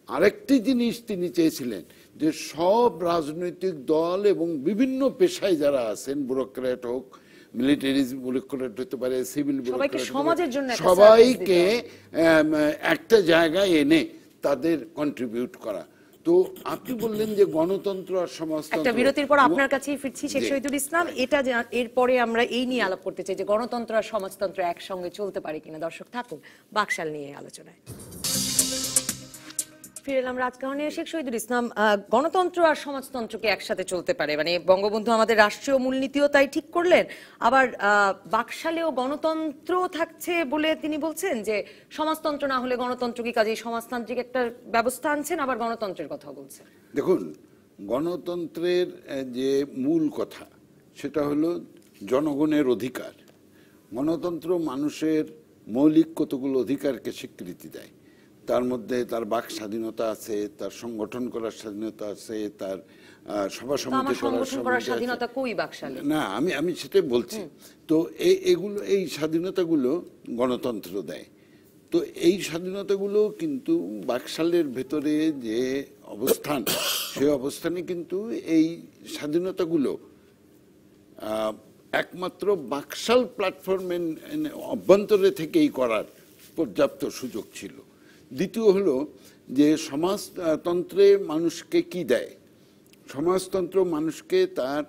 Speaker 2: আরেকটি জিনিস তিনি চেয়েছিলেন, যে সব রাজনৈতিক দল এবং বিভিন্ন পেশায় যারা আছেন, ব্যুরোক্র্যাট হোক, মিলিটারি ব্যুরোক্র্যাট হতে পারে, সিভিল ব্যুরোক্র্যাট, সবাইকে একটা জায়গায় এনে তাদের কন্ট্রিবিউট করা। তো আপনি বললেন যে গণতন্ত্র আর সমাজতন্ত্র,
Speaker 1: একটা বিরতির পর আপনার কাছেই ফিরছি শেখ শহীদুল ইসলাম। এটা এরপরে আমরা এই নিয়ে আলাপ করতে চাই যে গণতন্ত্র আর সমাজতন্ত্র একসঙ্গে চলতে পারে কিনা। দর্শক থাকুন বাকশাল নিয়ে আলোচনায়। ফিরে এলাম রাজকাহনে। শেখ শহীদুল ইসলাম, গণতন্ত্র আর সমাজতন্ত্রকে একসাথে চলতে পারে, মানে বঙ্গবন্ধু আমাদের রাষ্ট্রীয় মূলনীতিও তাই ঠিক করলেন, আবার বাকশালেও গণতন্ত্র থাকছে বলে তিনি বলছেন যে সমাজতন্ত্র না হলে গণতন্ত্র কি, কাজেই সমাজতান্ত্রিক একটা ব্যবস্থা আনছেন, আবার গণতন্ত্রের কথা বলছেন।
Speaker 2: দেখুন, গণতন্ত্রের যে মূল কথা সেটা হলো জনগণের অধিকার। গণতন্ত্র মানুষের মৌলিক কতগুলো অধিকারকে স্বীকৃতি দেয়। তার মধ্যে তার বাক স্বাধীনতা আছে, তার সংগঠন করার স্বাধীনতা আছে, তার সভা সমিতি করার
Speaker 1: স্বাধীনতা কই বাকশালে?
Speaker 2: না, আমি সেটাই বলছি। তো এই স্বাধীনতাগুলো গণতন্ত্র দেয়। তো এই স্বাধীনতাগুলো কিন্তু বাকশালের ভেতরে যে অবস্থান, সেই অবস্থানে কিন্তু এই স্বাধীনতাগুলো একমাত্র বাকশাল প্ল্যাটফর্মের অভ্যন্তরে থেকেই করার পর্যাপ্ত সুযোগ ছিল। দ্বিতীয় হলো যে সমাজতন্ত্রে মানুষকে কি দেয়? সমাজতন্ত্র মানুষকে তার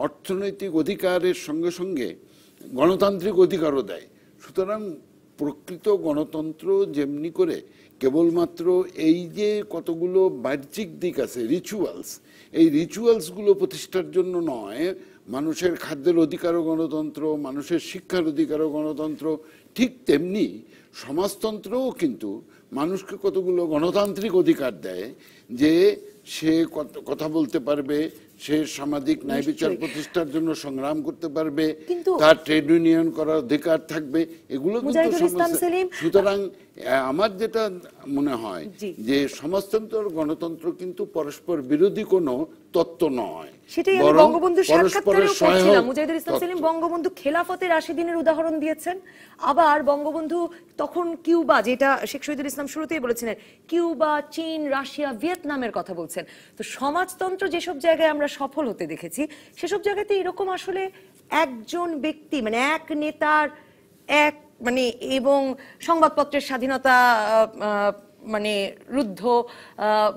Speaker 2: অর্থনৈতিক অধিকারের সঙ্গে সঙ্গে গণতান্ত্রিক অধিকারও দেয়। সুতরাং প্রকৃত গণতন্ত্র যেমনি করে কেবলমাত্র এই যে কতগুলো বাহ্যিক দিক আছে রিচুয়ালস, এই রিচুয়ালসগুলো প্রতিষ্ঠার জন্য নয়, মানুষের খাদ্যের অধিকারও গণতন্ত্র, মানুষের শিক্ষার অধিকারও গণতন্ত্র, ঠিক তেমনি সমাজতন্ত্রও কিন্তু মানুষকে কতগুলো গণতান্ত্রিক অধিকার দেয় যে সে কথা বলতে পারবে, সে সামাজিক ন্যায় বিচার প্রতিষ্ঠার জন্য সংগ্রাম করতে পারবে, তার ট্রেড ইউনিয়ন করার অধিকার থাকবে, এগুলো কিন্তু। সুতরাং আমার যেটা মনে হয় যে সমাজতন্ত্র আর গণতন্ত্র কিন্তু পরস্পর বিরোধী কোনো তত্ত্ব নয়,
Speaker 1: সেটাই আমি বঙ্গবন্ধুর সাক্ষাৎকারেও পড়ছিলাম। মুজাহিদুল ইসলাম সেলিম বঙ্গবন্ধু খেলাফতের 80 দিনের উদাহরণ দিয়েছেন, আবার বঙ্গবন্ধু তখন কিউবা, যেটা শেখ শহীদুল ইসলাম শুরুতেই বলেছিলেন, কিউবা, চীন, রাশিয়া, ভিয়েতনামের কথা বলছেন। তো সমাজতন্ত্র যেসব জায়গায় আমরা সফল হতে দেখেছি, সেসব জায়গাতে এরকম আসলে একজন ব্যক্তি মানে এক নেতার এক মানে এবং সংবাদপত্রের স্বাধীনতা মানে রুদ্ধ,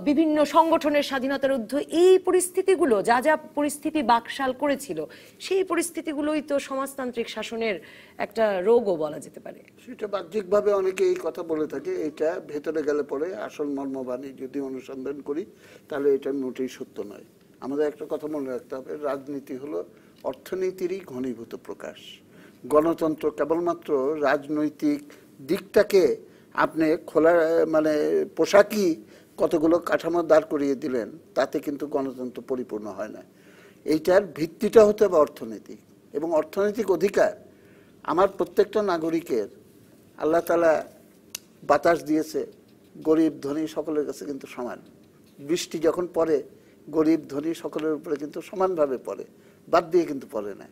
Speaker 1: বিভিন্ন সংগঠনের স্বাধীনতার রুদ্ধ, এই পরিস্থিতিগুলো যা যা পরিস্থিতি বাকশাল করেছিল, সেই পরিস্থিতিগুলোই তো সমাজতান্ত্রিক শাসনের একটা রোগও বলা যেতে পারে।
Speaker 4: সেটা বাহ্যিকভাবে অনেকে এই কথা বলে থাকে, এটা ভেতরে গেলে পরে আসল মর্মবাণী যদি অনুসন্ধান করি তাহলে এটা মোটেই সত্য নয়। আমাদের একটা কথা মনে রাখতে হবে, রাজনীতি হলো অর্থনীতিরই ঘনীভূত প্রকাশ। গণতন্ত্র কেবলমাত্র রাজনৈতিক দিকটাকে আপনি খোলা মানে পোশাকি কতগুলো কাঠামো দাঁড় করিয়ে দিলেন, তাতে কিন্তু গণতন্ত্র পরিপূর্ণ হয় না। এইটার ভিত্তিটা হতে হবে অর্থনৈতিক, এবং অর্থনৈতিক অধিকার আমার প্রত্যেকটা নাগরিকের আল্লাহ তাআলা বাতাস দিয়েছে, গরিব ধনী সকলের কাছে কিন্তু সমান। বৃষ্টি যখন পড়ে গরিব ধনী সকলের উপরে কিন্তু সমানভাবে পড়ে, বাদ দিয়ে কিন্তু পড়ে না।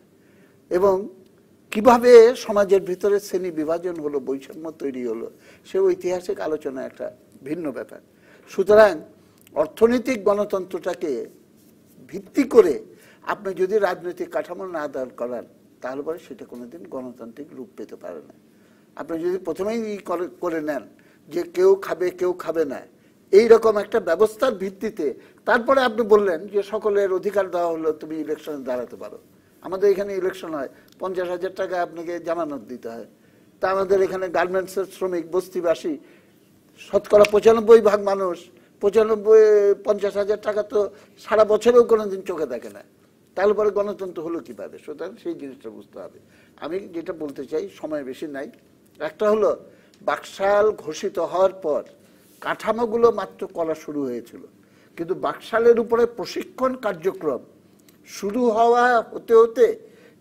Speaker 4: এবং কিভাবে সমাজের ভিতরে শ্রেণী বিভাজন হলো, বৈষম্য তৈরি হলো, সে ঐতিহাসিক আলোচনা একটা ভিন্ন ব্যাপার। সুতরাং অর্থনৈতিক গণতন্ত্রটাকে ভিত্তি করে আপনি যদি রাজনৈতিক কাঠামো না দাঁড় করান, তাহলে পরে সেটা কোনোদিন গণতান্ত্রিক রূপ পেতে পারে না। আপনি যদি প্রথমেই করে নেন যে কেউ খাবে কেউ খাবে না, এইরকম একটা ব্যবস্থার ভিত্তিতে তারপরে আপনি বললেন যে সকলের অধিকার দেওয়া হলো, তুমি ইলেকশনে দাঁড়াতে পারো। আমাদের এখানে ইলেকশন হয় 50,000 টাকা আপনাকে জামানত দিতে হয়। তা আমাদের এখানে গার্মেন্টসের শ্রমিক বস্তিবাসী শতকরা 95% মানুষ 50,000 টাকা তো সারা বছরেও কোনোদিন চোখে দেখে না, তাহলে পরে গণতন্ত্র হলো কিভাবে? সুতরাং সেই জিনিসটা বুঝতে হবে। আমি যেটা বলতে চাই, সময় বেশি নাই, একটা হলো বাকশাল ঘোষিত হওয়ার পর কাঠামোগুলো মাত্র করা শুরু হয়েছিল, কিন্তু বাকশালের উপরে প্রশিক্ষণ কার্যক্রম শুরু হওয়া হতে হতে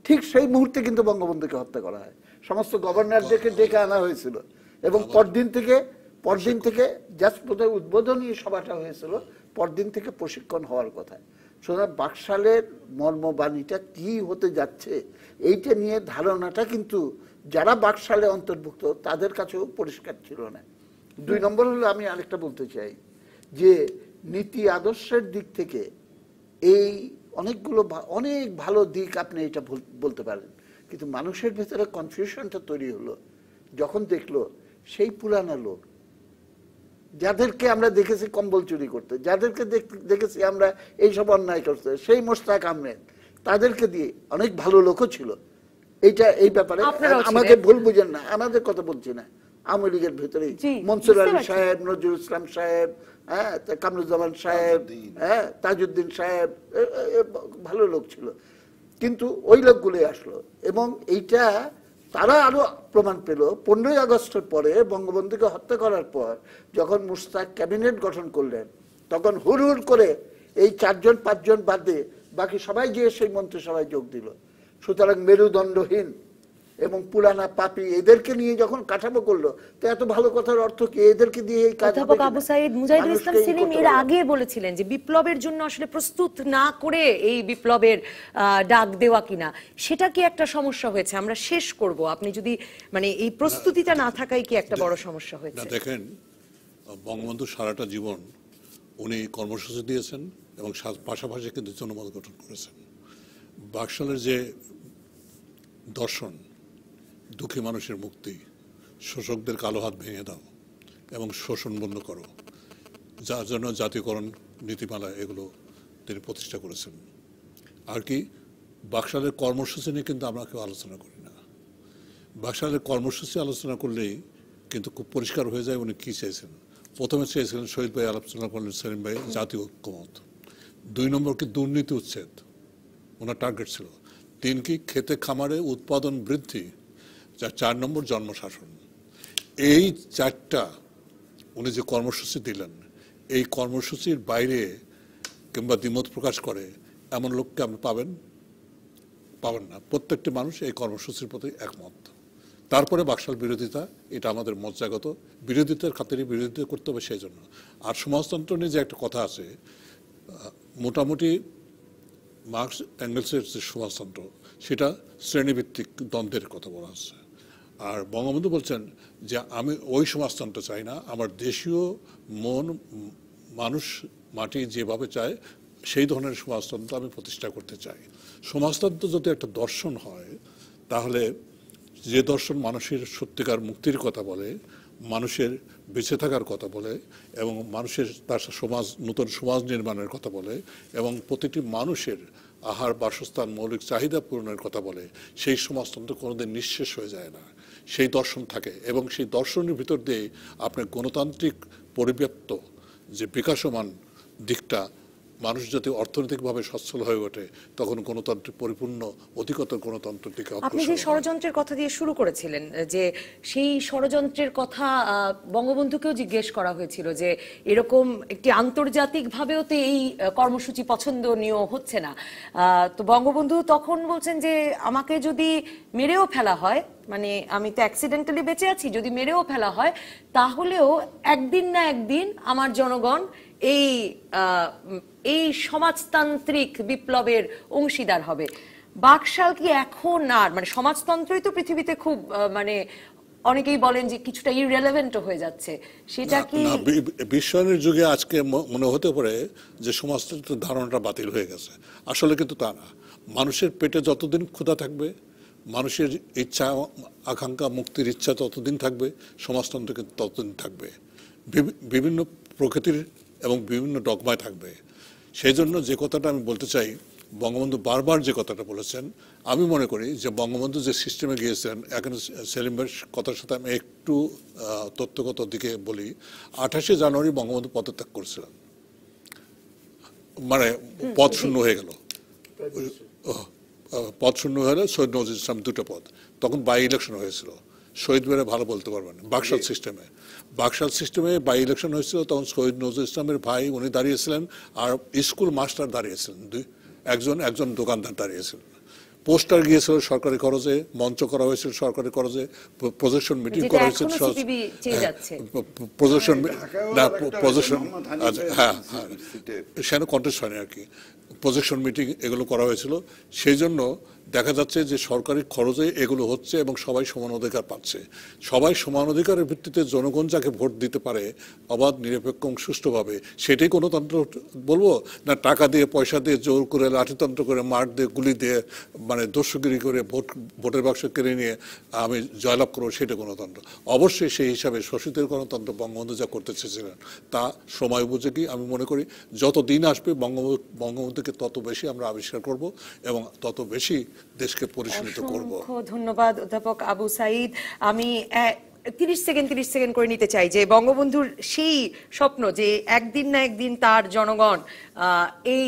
Speaker 4: ঠিক সেই মুহূর্তে কিন্তু বঙ্গবন্ধুকে হত্যা করা হয়। সমস্ত গভর্নরদেরকে ডেকে আনা হয়েছিল এবং পরদিন থেকে জাস্ট বোধহয় উদ্বোধনী সভাটা হয়েছিল, পরদিন থেকে প্রশিক্ষণ হওয়ার কথা। সুতরাং বাকশালের মর্মবাণীটা কি হতে যাচ্ছে এইটা নিয়ে ধারণাটা কিন্তু যারা বাকশালে অন্তর্ভুক্ত তাদের কাছেও পরিষ্কার ছিল না। 2 নম্বর হলো, আমি আরেকটা বলতে চাই যে নীতি আদর্শের দিক থেকে এই অনেক ভালো দিক আপনি এটা বলতে পারেন, কিন্তু মানুষের ভেতরে কনফিউশনটা তৈরি হলো যখন দেখলো সেই পুরানা লোক যাদেরকে আমরা দেখেছি কম্বল চুরি করতে, যাদেরকে দেখেছি আমরা এইসব অন্যায় করতে, সেই মোশতাক আহমেদ, তাদেরকে দিয়ে অনেক ভালো লোকও ছিল। এই ব্যাপারে আমাকে ভুল বুঝেন না, আমাদের কথা বলছি না, আওয়ামী লীগের ভেতরেই মনসুর আলী সাহেব, নজরুল ইসলাম সাহেব, হ্যাঁ, কামরুজ্জামান সাহেব, হ্যাঁ, তাজউদ্দিন সাহেব, ভালো লোক ছিল, কিন্তু ওই লোকগুলোই আসলো। এবং এইটা তারা আরো প্রমাণ পেল 15ই আগস্টের পরে, বঙ্গবন্ধুকে হত্যা করার পর যখন মুশতাক ক্যাবিনেট গঠন করলেন, তখন হুড় করে এই 4-5 জন বাদে বাকি সবাই গিয়ে সেই মন্ত্রিসভায় যোগ দিল। সুতরাং মেরুদণ্ডহীন এবং পুরানা পাপি এদেরকে নিয়ে যখন কাঠামো করলো, তো এত ভালো কথার অর্থ কি? এদেরকে দিয়ে এই কাজ।
Speaker 1: অধ্যাপক আবু সাঈদ মুজাহিদুল ইসলাম সেলিম এর আগে বলেছিলেন যে বিপ্লবের জন্য আসলে প্রস্তুত না করে এই বিপ্লবের ডাক দেওয়া কিনা, সেটা কি একটা সমস্যা হয়েছে? আমরা শেষ করব, আপনি যদি মানে এই প্রস্তুতিটা না থাকাই কি একটা বড় সমস্যা হয়েছে?
Speaker 5: দেখেন, বঙ্গবন্ধু সারাটা জীবন উনি কর্মসূচি দিয়েছেন এবং পাশাপাশি কিন্তু জনমত গঠন করেছেন। বাকশালের যে দর্শন, দুঃখী মানুষের মুক্তি, শোষকদের কালো হাত ভেঙে দাও এবং শোষণ বন্ধ করো, যার জন্য জাতীয়করণ নীতিমালা এগুলো তিনি প্রতিষ্ঠা করেছেন। আর কি বাকশালের কর্মসূচি নিয়ে কিন্তু আমরা কেউ আলোচনা করি না। বাকশালের কর্মসূচি আলোচনা করলেই কিন্তু খুব পরিষ্কার হয়ে যায় উনি কী চেয়েছেন। প্রথমে চেয়েছিলেন, শহীদ ভাই আলোচনা করলেন, সেলিম ভাই জাতীয় ঐক্যমত। 2 নম্বর কি দুর্নীতি উচ্ছেদ, ওনার টার্গেট ছিল। 3 কি খেতে খামারে উৎপাদন বৃদ্ধি। 4 নম্বর জন্মশাসন। এই 4টা উনি যে কর্মসূচি দিলেন, এই কর্মসূচির বাইরে কিংবা দ্বিমত প্রকাশ করে এমন লোককে আপনি পাবেন না। প্রত্যেকটি মানুষ এই কর্মসূচির প্রতি একমত। তারপরে বাকশাল বিরোধিতা, এটা আমাদের মজ্জাগত, বিরোধিতার খাতিরে বিরোধিতা করতে হবে সেই জন্য। আর সমাজতন্ত্র নিয়ে যে একটা কথা আছে, মোটামুটি মার্কস অ্যাঙ্গেলসের যে সমাজতন্ত্র, সেটা শ্রেণীভিত্তিক দ্বন্দ্বের কথা বলা আছে। আর বঙ্গবন্ধু বলছেন যে আমি ওই সমাজতন্ত্র চাই না, আমার দেশীয় মন মানুষ মাটি যেভাবে চায় সেই ধরনের সমাজতন্ত্র আমি প্রতিষ্ঠা করতে চাই। সমাজতন্ত্র যদি একটা দর্শন হয়, তাহলে যে দর্শন মানুষের সত্যিকার মুক্তির কথা বলে, মানুষের বেঁচে থাকার কথা বলে, এবং মানুষের তার নতুন সমাজ নির্মাণের কথা বলে, এবং প্রতিটি মানুষের আহার বাসস্থান মৌলিক চাহিদা পূরণের কথা বলে, সেই সমাজতন্ত্র কোনোদিন নিঃশেষ হয়ে যায় না। সেই দর্শন থাকে, এবং সেই দর্শনের ভিতর দিয়ে আপনার গণতান্ত্রিক পরিব্যাপ্ত যে বিকাশমান দিকটা, মানুষ যদি অর্থনৈতিকভাবে সচ্ছল হয়ে ওঠে, তখন গণতন্ত্রের পরিপূর্ণ অধিকতর গণতন্ত্রের দিকে
Speaker 1: আপনি যে ষড়যন্ত্রের কথা দিয়ে শুরু করেছিলেন, যে সেই ষড়যন্ত্রের কথা বঙ্গবন্ধুকেও জিজ্ঞেস করা হয়েছিল যে এরকম একটি আন্তর্জাতিকভাবেও তো এই কর্মসূচি পছন্দনীয় হচ্ছে না। তো বঙ্গবন্ধু তখন বলছেন যে আমাকে যদি মেরেও ফেলা হয়, মানে আমি তো অ্যাক্সিডেন্টালি বেঁচে আছি, যদি মেরেও ফেলা হয় তাহলেও একদিন না একদিন আমার জনগণ এই সমাজতান্ত্রিক বিপ্লবের অংশীদার হবে। বাকশাল কি এখন আর, মানে সমাজতন্ত্রই তো পৃথিবীতে খুব মানে অনেকেই বলেন যে কিছুটা ইররেলেভেন্ট হয়ে যাচ্ছে, সেটা কি?
Speaker 5: বিশ্বায়নের যুগে আজকে মনে হতে পারে যে সমাজতন্ত্রের ধারণাটা বাতিল হয়ে গেছে, আসলে কিন্তু তা না। মানুষের পেটে যতদিন ক্ষুধা থাকবে, মানুষের ইচ্ছা আকাঙ্ক্ষা মুক্তির ইচ্ছা ততদিন থাকবে, সমাজতন্ত্র কিন্তু ততদিন থাকবে, বিভিন্ন প্রকৃতির এবং বিভিন্ন ডগমায় থাকবে। সেই জন্য যে কথাটা আমি বলতে চাই, বঙ্গবন্ধু বারবার যে কথাটা বলেছেন, আমি মনে করি যে বঙ্গবন্ধু যে সিস্টেমে গিয়েছেন, এখানে সেলিম ভাইয়ের কথার সাথে আমি একটু তথ্যগত দিকে বলি। 28শে জানুয়ারি বঙ্গবন্ধু পদত্যাগ করেছিলেন, মানে পদ শূন্য হয়ে গেল। পদ শূন্য হয়ে গেলে শহীদ নজরুল ইসলাম 2টা পদ, তখন বাই ইলেকশন হয়েছিল। শহীদ ভাইরা ভালো বলতে পারবেন। বাকশাল সিস্টেমে বাই ইলেকশন হয়েছিল, তখন শহীদ নজরুল ইসলামের ভাই উনি দাঁড়িয়েছিলেন, আর স্কুল মাস্টার দাঁড়িয়েছিলেন, একজন দোকানদার দাঁড়িয়েছিলেন। পোস্টার গিয়েছিল সরকারি খরচে, মঞ্চ করা হয়েছিল সরকারি খরচে, প্রজেকশন মিটিং করা হয়েছিল, সেখানে কন্টেস্ট হয়নি আর কি, প্রজেকশন মিটিং এগুলো করা হয়েছিল। সেই জন্য দেখা যাচ্ছে যে সরকারি খরচে এগুলো হচ্ছে এবং সবাই সমান অধিকার পাচ্ছে। সবাই সমান অধিকারের ভিত্তিতে জনগণ যাকে ভোট দিতে পারে অবাধ নিরপেক্ষ এবং সুষ্ঠুভাবে, সেটাই গণতন্ত্র বলবো না? টাকা দিয়ে পয়সা দিয়ে জোর করে লাঠিতন্ত্র করে মার দিয়ে গুলি দিয়ে মানে দস্যুগিরি করে ভোটের বাক্স কেড়ে নিয়ে আমি জয়লাভ করবো, সেটা গণতন্ত্র? অবশ্যই সেই হিসাবে শোষিতের গণতন্ত্র বঙ্গবন্ধু যা করতে চেয়েছিলেন তা সময় উপযোগী। আমি মনে করি যত দিন আসবে বঙ্গবন্ধুকে তত বেশি আমরা আবিষ্কার করব এবং তত বেশি দেশকে পরিচালিত করব।
Speaker 1: ধন্যবাদ অধ্যাপক আবু সাঈদ। আমি 30 সেকেন্ড করে নিতে চাই যে বঙ্গবন্ধুর সেই স্বপ্ন যে একদিন না একদিন তার জনগণ এই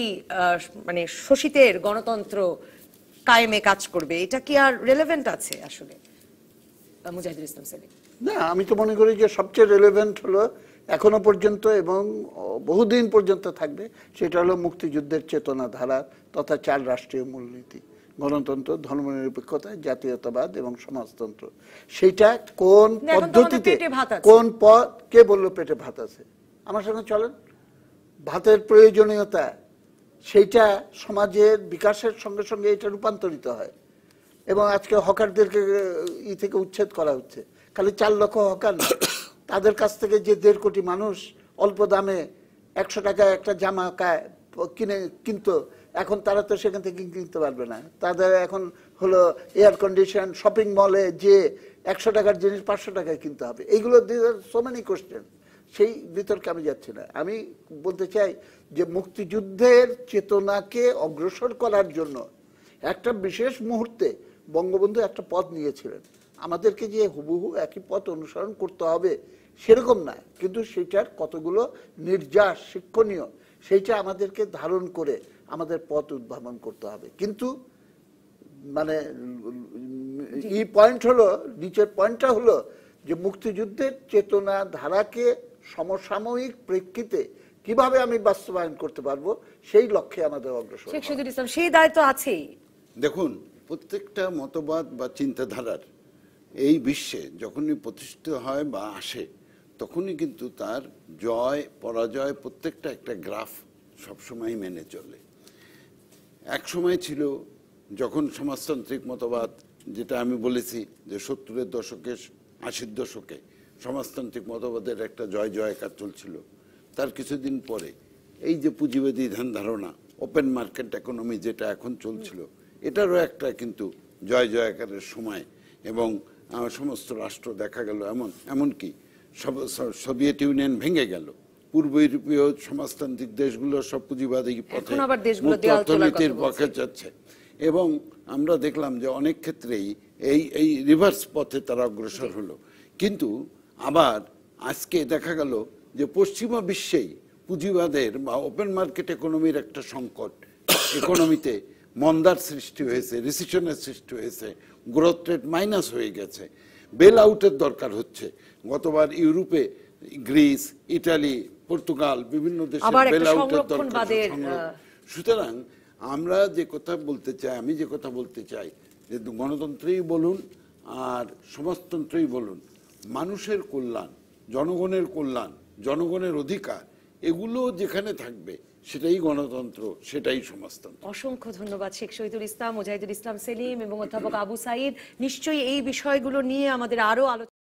Speaker 1: মানে শোষিতের গণতন্ত্র কায়েমে কাজ করবে, এটা কি আর রেলেভেন্ট আছে আসলে? মুজাহিদুল ইসলাম সেলিম।
Speaker 4: না, আমি তো মনে করি যে সবচেয়ে রেলেভেন্ট হলো এখনো পর্যন্ত এবং বহুদিন পর্যন্ত থাকবে, সেটা হলো মুক্তিযুদ্ধের চেতনা ধারা তথা 4 রাষ্ট্রীয় মূলনীতি: গণতন্ত্র, ধর্মনিরপেক্ষতা, জাতীয়তাবাদ এবং সমাজতন্ত্র। সেইটা কোন পদ্ধতিতে, কোন পথ, কে বললো পেটে ভাত আছে? আমার সঙ্গে চলেন। ভাতের প্রয়োজনীয়তা সেইটা সমাজের বিকাশের সঙ্গে সঙ্গে এটা রূপান্তরিত হয়, এবং আজকে হকারদেরকে থেকে উচ্ছেদ করা হচ্ছে। খালি 4 লক্ষ হকার না, তাদের কাছ থেকে যে 1.5 কোটি মানুষ অল্প দামে 100 টাকায় একটা জামা কিনতো, এখন তারা তো সেখান থেকে কিনতে পারবে না। তাদের এখন হলো এয়ার কন্ডিশন শপিং মলে যে 100 টাকার জিনিস 500 টাকায় কিনতে হবে। এইগুলো সো মেনি কোশ্চেন, সেই বিতর্কে আমি যাচ্ছি না। আমি বলতে চাই যে মুক্তিযুদ্ধের চেতনাকে অগ্রসর করার জন্য একটা বিশেষ মুহূর্তে বঙ্গবন্ধু একটা পথ নিয়েছিলেন, আমাদেরকে যে হুবহু একই পথ অনুসরণ করতে হবে সেরকম না, কিন্তু সেটার কতগুলো নির্যাস শিক্ষণীয় সেইটা আমাদেরকে ধারণ করে আমাদের পথ উদ্ভাবন করতে হবে। কিন্তু মানে এই পয়েন্ট হলো, নিচের পয়েন্টটা হলো যে মুক্তিযুদ্ধের চেতনা ধারাকে সমসাময়িক প্রেক্ষিতে কিভাবে আমি বাস্তবায়ন করতে পারবো সেই লক্ষ্যে আমাদের অগ্রসর
Speaker 1: শেখ
Speaker 4: হওয়া।
Speaker 1: শহীদুল ইসলাম, সেই দায়িত্ব আছেই।
Speaker 2: দেখুন, প্রত্যেকটা মতবাদ বা চিন্তাধারার এই বিশ্বে যখনই প্রতিষ্ঠিত হয় বা আসে, তখনই কিন্তু তার জয় পরাজয় প্রত্যেকটা একটা গ্রাফ সবসময় মেনে চলে। এক সময় ছিল যখন সমাজতান্ত্রিক মতবাদ, যেটা আমি বলেছি যে 70-এর দশকে 80-র দশকে সমাজতান্ত্রিক মতবাদের একটা জয় জয়কার চলছিল, তার কিছুদিন পরে এই যে পুঁজিবাদী ধ্যান ধারণা, ওপেন মার্কেট ইকোনমি যেটা এখন চলছিল, এটারও একটা কিন্তু জয় জয়কারের সময়, এবং সমস্ত রাষ্ট্র দেখা গেল এমনকি সোভিয়েত ইউনিয়ন ভেঙে গেল, পূর্ব ইউরোপীয় সমাজতান্ত্রিক দেশগুলো সব পুঁজিবাদী পথে মুক্ত অর্থনীতির পক্ষে যাচ্ছে, এবং আমরা দেখলাম যে অনেক ক্ষেত্রেই এই রিভার্স পথে তারা অগ্রসর হলো। কিন্তু আবার আজকে দেখা গেল যে পশ্চিমা বিশ্বেই পুঁজিবাদের বা ওপেন মার্কেট ইকোনমির একটা সংকট, ইকোনমিতে মন্দার সৃষ্টি হয়েছে, রিসেশনের সৃষ্টি হয়েছে, গ্রোথ রেট মাইনাস হয়ে গেছে, বেল আউটের দরকার হচ্ছে। গতবার ইউরোপে গ্রিস, ইটালি, পর্তুগাল বিভিন্ন দেশে বেল আউটের দরকার। সুতরাং আমরা যে কথা বলতে চাই, আমি যে কথা বলতে চাই, যে গণতন্ত্রই বলুন আর সমাজতন্ত্রই বলুন, মানুষের কল্যাণ, জনগণের কল্যাণ, জনগণের অধিকার, এগুলো যেখানে থাকবে সেটাই গণতন্ত্র, সেটাই সমাজতন্ত্র।
Speaker 1: অসংখ্য ধন্যবাদ শেখ শহীদুল ইসলাম, মুজাহিদুল ইসলাম সেলিম এবং অধ্যাপক আবু সাঈদ। নিশ্চয়ই এই বিষয়গুলো নিয়ে আমাদের আরো আলোচনা